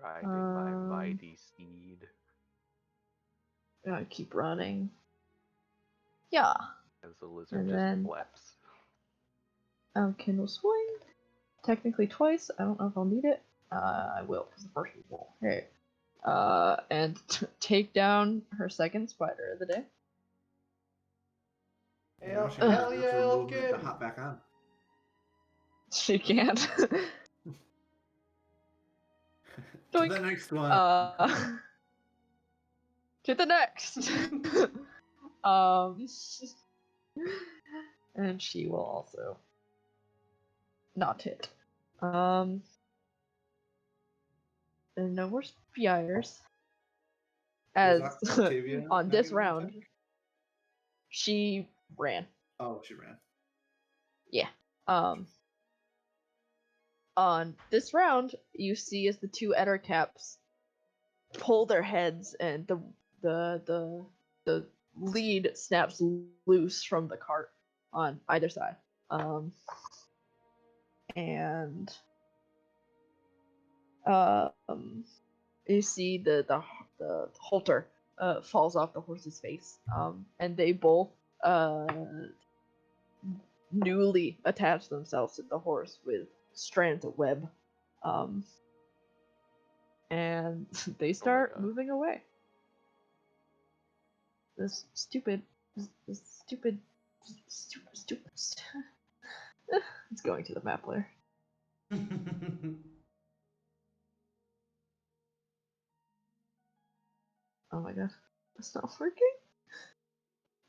Riding my mighty steed. Gotta keep running. Yeah. As the lizard And just then- flips. Ken will swing. Technically twice. I don't know if I'll need it. I will, because the first one won't hit. And take down her second spider of the day. Now she Hell has yeah, room for movement Elkin. to hop back on. She can't. To Doink. the next one. To the next. And she will also not hit. And no more spires. As Was Octavia on not this gonna round, attack? she ran. Oh, she ran. Yeah. On this round, you see as the two Ettercaps pull their heads, and the lead snaps loose from the cart on either side. And you see the halter falls off the horse's face. And they both newly attach themselves to the horse with strands of web. And they start moving away. This stupid. It's going to the map layer. Oh my god. It's not working.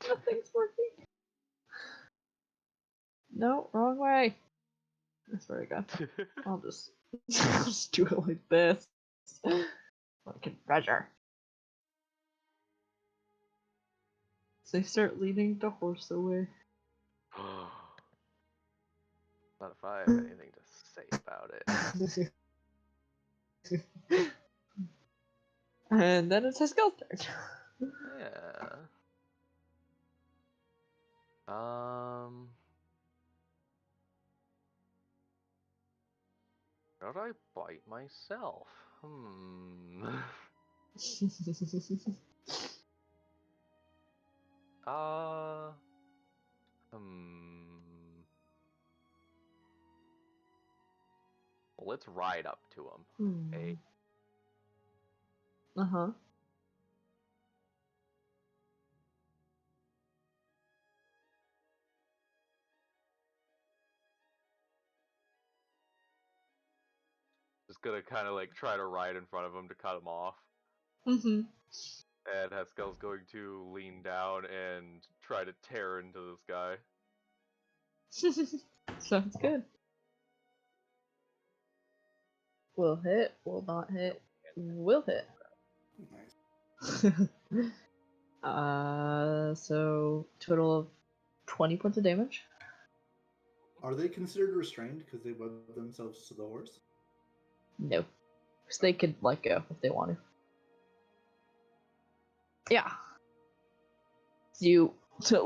Nothing's working. No, wrong way. I swear to god. I'll just do it like this. Fucking treasure. So they start leading the horse away. Not if I have anything to say about it. And then it's his girl's turn. Yeah. How do I bite myself? Well, let's ride up to him. Hey. Uh-huh. Just gonna kind of like try to ride in front of him to cut him off. Mm-hmm. And Haskell's going to lean down and try to tear into this guy. Sounds good. Will hit, will not hit, will hit. Nice. So total of 20 points of damage. Are they considered restrained because they web themselves to the horse? No. Because they could let go if they want to. Yeah. So you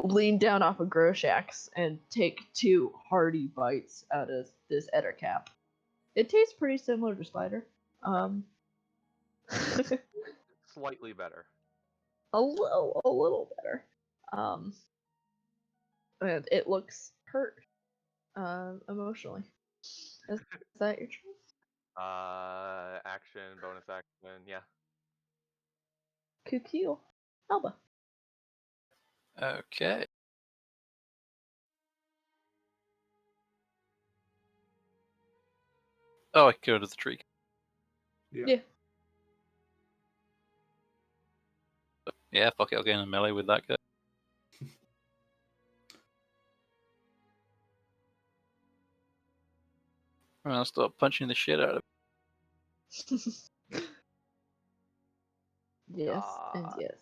lean down off of Groshax and take 2 hearty bites out of this Ettercap. It tastes pretty similar to spider. Slightly better. A little better. And it looks hurt. Emotionally. Is that your turn? Action, bonus action, yeah. Cool. Alba. Okay. Oh, I can go to the tree. Yeah. Yeah, fuck it, I'll get in a melee with that guy. And I'll start punching the shit out of him. Yes, and yes.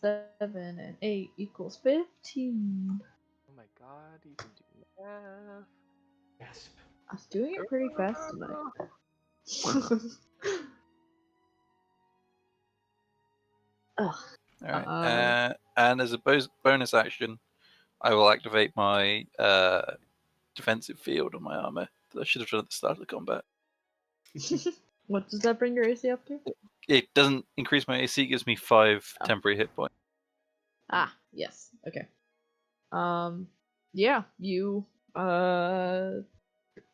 7 and 8 equals 15. Oh my god, you can do math. Gasp. I was doing it pretty fast tonight. Ugh. Alright, and as a bonus action, I will activate my defensive field on my armor that I should have done at the start of the combat. What does that bring your AC up to? It doesn't increase my AC, it gives me 5 temporary hit points. Ah, yes. Okay. Yeah, you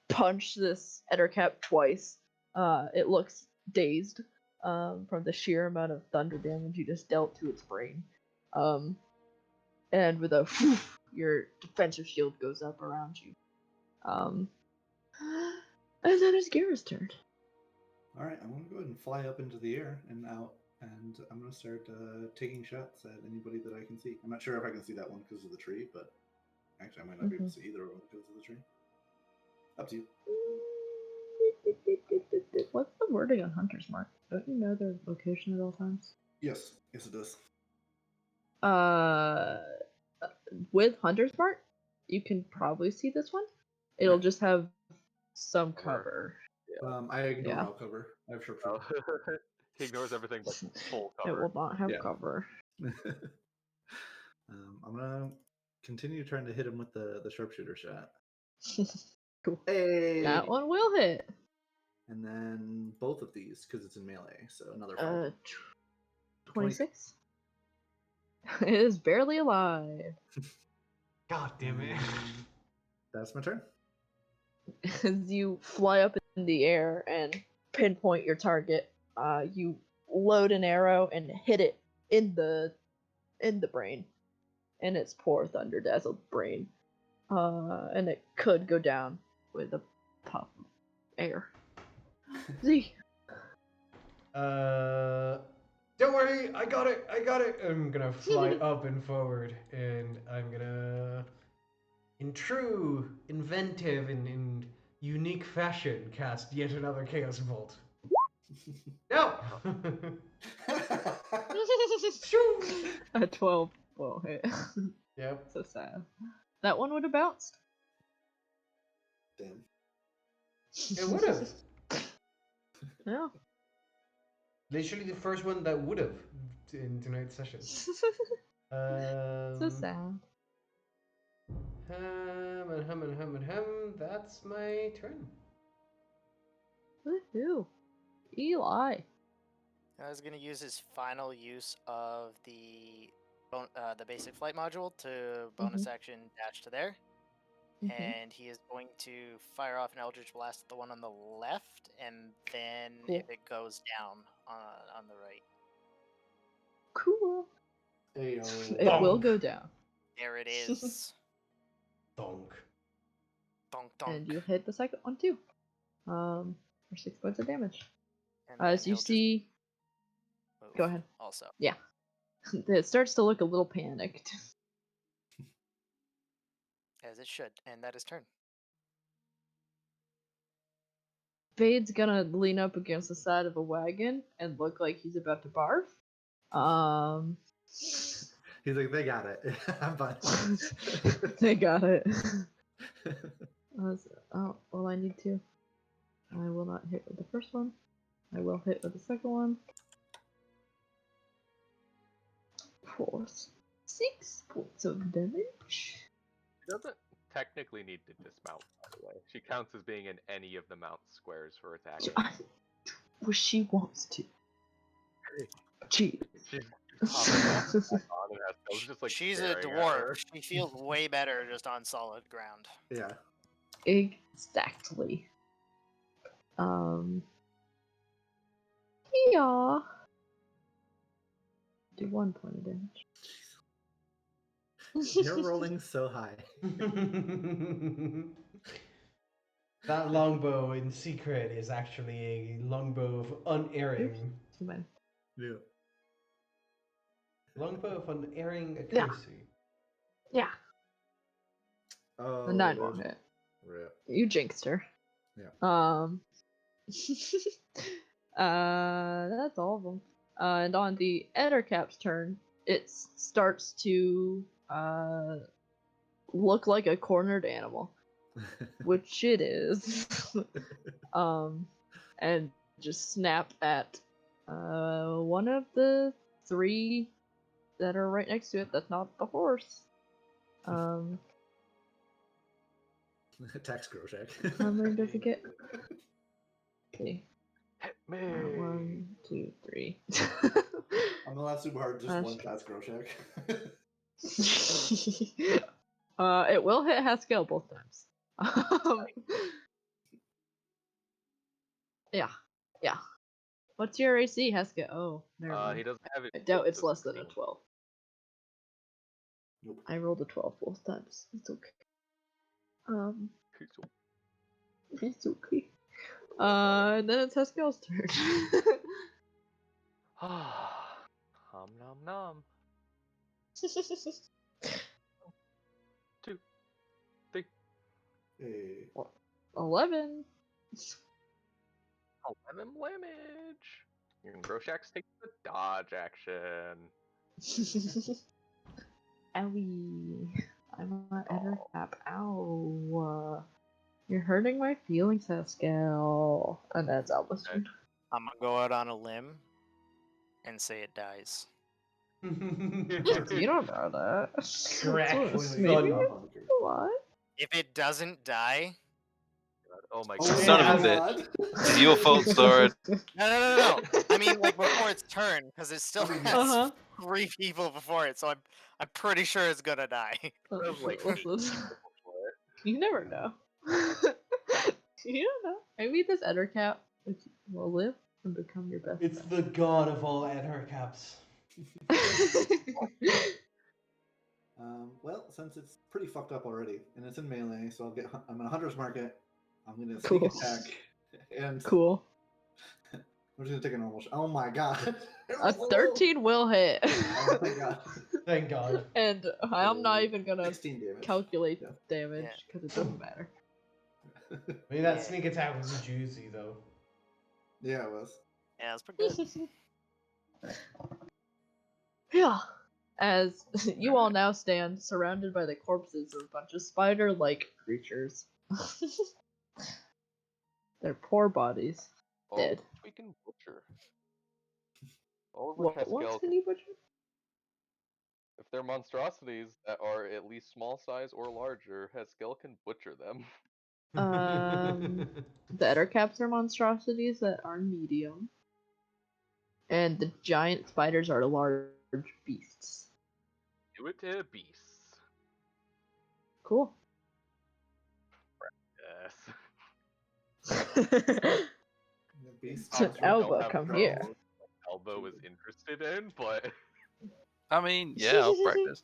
punch this Ettercap twice. It looks dazed from the sheer amount of thunder damage you just dealt to its brain. And with a whew, your defensive shield goes up around you. And then it's Gira's turn. Alright, I'm going to go ahead and fly up into the air and out, and I'm going to start taking shots at anybody that I can see. I'm not sure if I can see that one because of the tree, but actually I might not be able to see either of them because of the tree. Up to you. What's the wording on Hunter's Mark? Don't you know their location at all times? Yes, it does. With Hunter's Mark, you can probably see this one. It'll just have some Cover. cover. I ignore Yeah. all cover. I have Oh, sharpshooter. he ignores everything but full It cover. will not have Yeah. cover. I'm gonna continue trying to hit him with the sharpshooter shot. Cool. Hey! That one will hit. And then both of these, because it's in melee, so another 5. 26. It is barely alive. God damn it. That's my turn. As you fly up in the air and pinpoint your target, you load an arrow and hit it in the brain, in its poor thunder dazzled brain, and it could go down with a puff of air. Z. Don't worry, I got it. I'm gonna fly up and forward, and I'm gonna, in true inventive and unique fashion, cast yet another Chaos Bolt. No. A 12 will hit. Yep. So sad. That one would have bounced. Damn. It would have. Yeah. Literally the first one that would have in tonight's session. So Um, sad. That's my turn. Woohoo. Eli. I was gonna use his final use of the basic flight module to bonus action dash to there, and he is going to fire off an Eldritch Blast at the one on the left, and then if it goes down on the right. Cool. Hey, It will go down. There it is. Donk. Donk donk. And you hit the second one too. For 6 points of damage. And then As you he'll just see, move go ahead. Also, Yeah. It starts to look a little panicked. as it should, and that is turn. Vade's gonna lean up against the side of a wagon and look like he's about to barf. He's like, they got it. I'm fine. They got it. Oh, well, I need to. I will not hit with the first one. I will hit with the second one. 4, 6 points of damage. She doesn't technically need to dismount, by the way. She counts as being in any of the mount squares for attacking. Well, she wants to. Gee. She's hopping back on and has just like She's a staring at her. dwarf. She feels way better just on solid ground. Yeah. Exactly. Yeah. Do 1 point of damage. You're rolling so high. That longbow in secret is actually a longbow of unerring. Too bad. Yeah. Longbow of unerring accuracy. Yeah. Oh, The 9 won't hit. Rip. You jinxed her. Yeah. That's all of them. And on the Ettercap's turn, it starts to look like a cornered animal, which it is. And just snap at one of the 3 that are right next to it. That's not the horse. Tax Groshek. How many does it get? Okay. Hit me. 1, 2, 3. I'm gonna laugh super hard, just one Tax Groshek. It will hit Haskell both times. Yeah. What's your AC, Haskell? Oh, never mind. He doesn't have it. I doubt built it's to less than a 16. 12. Nope. I rolled a 12 both times. It's okay. It's okay. And then it's Haskell's turn. Hum nom nom. 2, 3. Hey. 11. 11 damage. And Groshax takes the dodge action. Owie. I'm an Ettercap. Ow. You're hurting my feelings, Haskell. And that's Alba's turn. I'm gonna go out on a limb and say it dies. You don't know that. Correct. Maybe God. what? If it doesn't die, Oh my Oh, god. Son of a Yeah. bitch. It's your fault, Soren. no. I mean, like before its turn, because it still has Uh-huh. 3 people before it, so I'm pretty sure it's gonna die. was like Listen, you never know. You don't know. Maybe this Ettercap will live and become your best It's the god of all Edher caps. friend. Well, since it's pretty fucked up already, and it's in melee, so I'm in a hunter's market. I'm gonna sneak Cool. attack, and Cool. I'm just gonna take a normal shot. Oh my god! A 13 will hit. Oh my god! Thank God. And I'm not even gonna 16 damage. calculate Yeah. damage because it doesn't matter. Maybe that Yeah. sneak attack was juicy though. Yeah, it was. Yeah, that's pretty good. Yeah. As you all now stand surrounded by the corpses of a bunch of spider-like creatures. Their poor bodies. Oh, Dead. we can butcher. All of What Haskell, can you butcher? if they're monstrosities that are at least small size or larger, Haskell can butcher them. The Ettercaps are monstrosities that are medium. And the giant spiders are large beasts. Do it to beasts. Cool. Yes. The beast So monster. Alba, Don't have come drones here. like Alba was interested in, but I mean, yeah, I'll practice.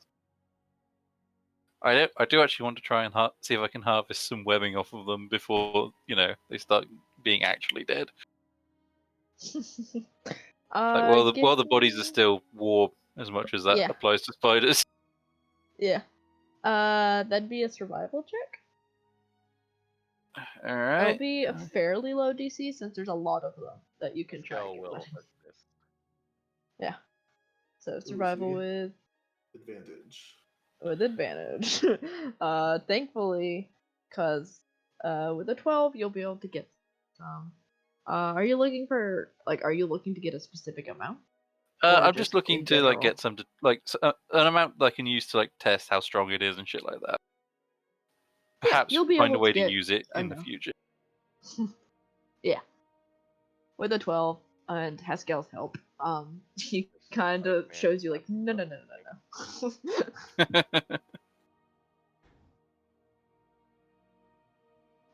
I do actually want to try and see if I can harvest some webbing off of them before, they start being actually dead. Like while the bodies are still warm, as much as that Yeah. applies to spiders. Yeah. That'd be a survival check. All right. It'll be a fairly low DC since there's a lot of them that you can try Haskell and get will webbing. assist. Yeah. So survival see. with advantage. Thankfully, cause with a 12 you'll be able to get some. Are you looking to get a specific amount? I'm just looking in to general? get some an amount that I can use to test how strong it is and shit like that. Perhaps you'll be find a able way to to get use it in the enough. future. Yeah. With a 12 and Haskell's help, he kind of shows you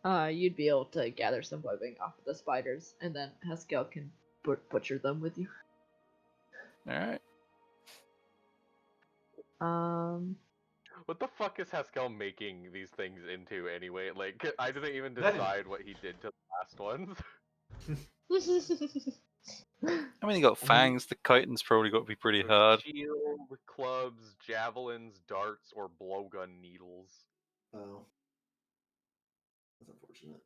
no. You'd be able to gather some webbing off of the spiders, and then Haskell can butcher them with you. All right. What the fuck is Haskell making these things into anyway? Like, I didn't even That is- decide what he did to the last ones. I mean, you got fangs. The chitin's probably got to be pretty hard. Shield, clubs, javelins, darts, or blowgun needles. Oh. That's unfortunate.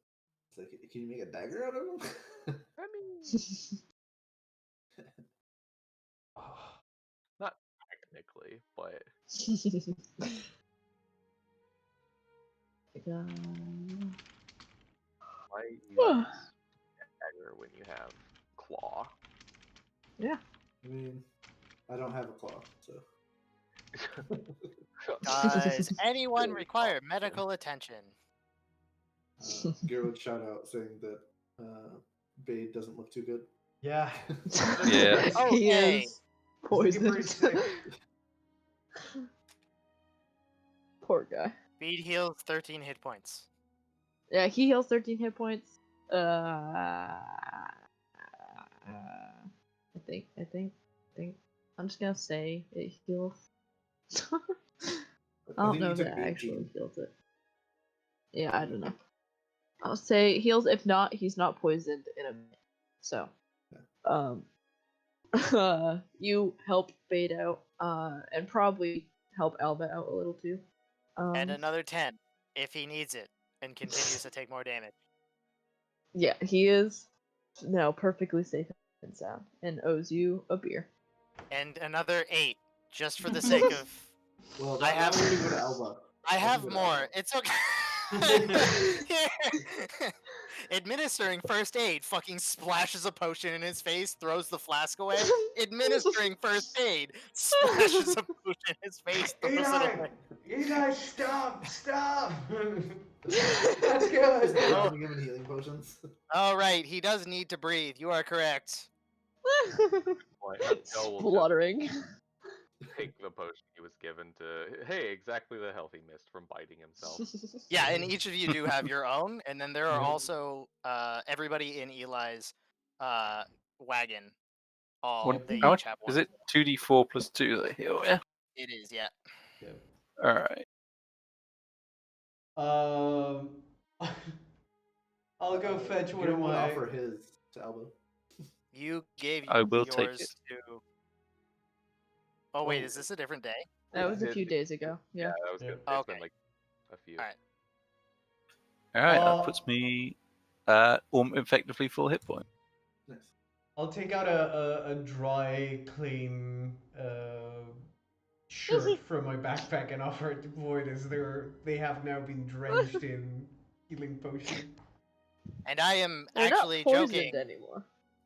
It's like, can you make a dagger out of them? I mean, not technically, but why use dagger when you have claw? Yeah. I mean, I don't have a claw, so. Does anyone require medical attention? Gero would shout out saying that Bade doesn't look too good. Yeah. Yeah. He Okay. is poisoned. sick. Poor guy. Speed heals 13 hit points. Yeah, he heals 13 hit points. I think. I'm just gonna say it heals. I don't know if it actually heals it. Yeah, I don't know. I'll say heals. If not, he's not poisoned in a minute. So, you help Bade out, and probably help Alba out a little too. And another 10 if he needs it and continues to take more damage. Yeah, he is now perfectly safe and sound and owes you a beer. And another 8 just for the sake of. Well, I have- that would be good, Alba. I have good more. outcome. It's okay. Administering first aid, fucking splashes a potion in his face, throws the flask away. Administering first aid, splashes a potion in his face, throws it Eli! away. Eli, stop! Stop! That's Just good. drowning him in healing potions. All right, he does need to breathe. You are correct. Point. Eskel will just Spluttering. take the potion he was given to. Hey, exactly the health he missed from biting himself. Yeah, and each of you do have your own, and then there are Yep. also everybody in Eli's wagon. All What, they how each much have is one. it? 2d4 plus 2 that I heal, yeah? It is, yeah. Yep. Alright. I'll go fetch one Garen of would my. offer his to Alba. You gave I will take yours it. to. Oh wait, Oh. is this a different day? That was a Did- few days ago. Yeah, Yeah. that was good. Yeah. It's been Okay. like a few. Alright. Alright, Uh, that puts me effectively full hit point. Nice. I'll take out a dry, clean shirt from my backpack and offer it to Void as they have now been drenched in healing potion. And I am They're actually not poisoned joking. anymore.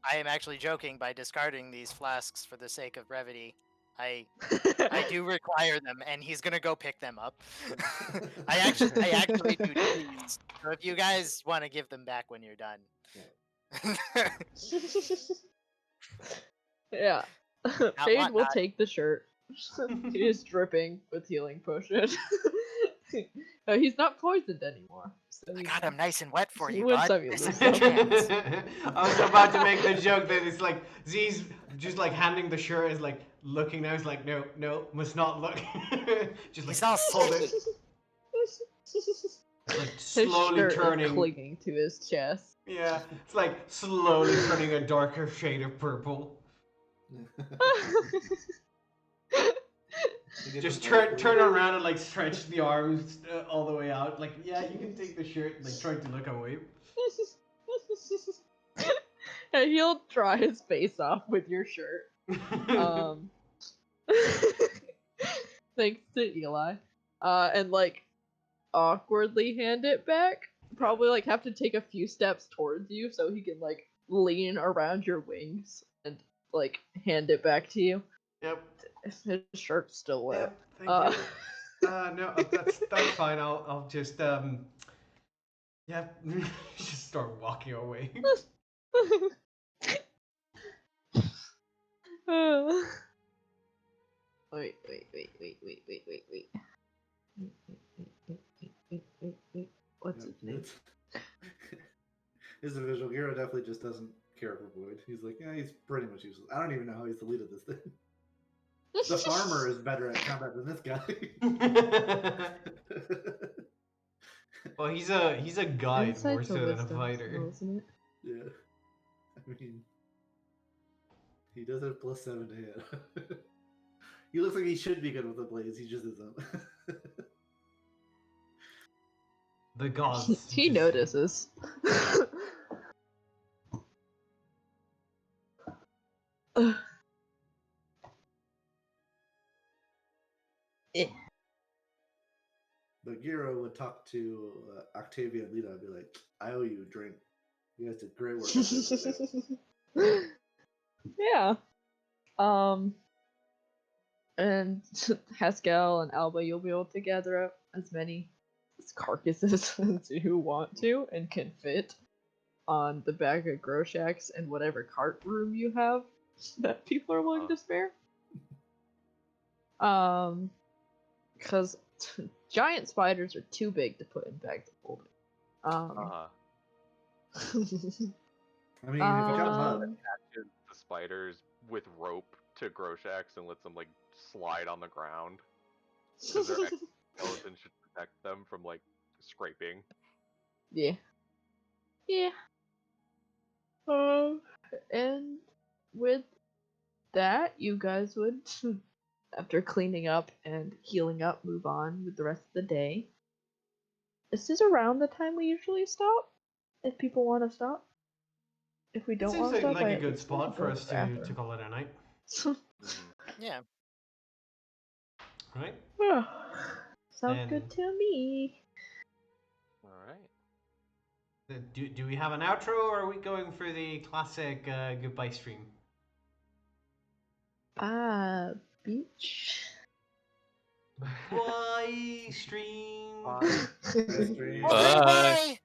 I am actually joking by discarding these flasks for the sake of brevity. I do require them, and he's gonna go pick them up. I actually do these. So if you guys want to give them back when you're done. Yeah. Fade will whatnot. take the shirt. He is dripping with healing potion. He's not poisoned anymore. So I got them nice and wet for You you, win bud. some, you This lose is your some. chance. I was about to make the joke that it's like Z's just like handing the shirt is like looking now. He's like, no, no, must not look. Just like He's all hold it, like His slowly shirt is turning. clinging to his chest. Yeah, it's like slowly turning a darker shade of purple. You get Just the turn first turn one. around and like stretch the arms all the way out. Like, yeah, you can take the shirt. Like trying to look away. And he'll dry his face off with your shirt. Thanks to Eli. And like awkwardly hand it back. Probably like have to take a few steps towards you so he can like lean around your wings and like hand it back to you. Yep. His shirt's still wet. Yep. Thank you. No, that's fine. I'll just yeah, just start walking away. Wait. What's his name? His official hero definitely just doesn't care for Void. He's like, yeah, he's pretty much useless. I don't even know how he's the lead of this thing. The farmer is better at combat than this guy. Well, he's a guide Insight more to so than a wisdom, fighter. isn't it? Yeah. I mean, he does have +7 to hit. He looks like he should be good with the blades, he just isn't. The gods. He just- notices. But Giro would talk to Octavia and Lita and be like, I owe you a drink. You guys did great work. Yeah. And Haskell and Alba, you'll be able to gather up as many carcasses as you want to and can fit on the back of Groshak's and whatever cart room you have that people are willing to spare. Because giant spiders are too big to put in bags of holding. I mean, if you got mud, Attaches the spiders with rope to Groshak's and lets them like slide on the ground. Because their skeleton should protect them from like scraping. Yeah. And with that, you guys would, after cleaning up and healing up, move on with the rest of the day. This is around the time we usually stop, if people want to stop. If we It don't seems want to stop, like a I- good spot for go us to the to bathroom. call it a night, Yeah. right? Sounds good to me. All right. Do we have an outro, or are we going for the classic goodbye stream? Beach. Bye stream. Bye. Bye. Well, say Bye. bye.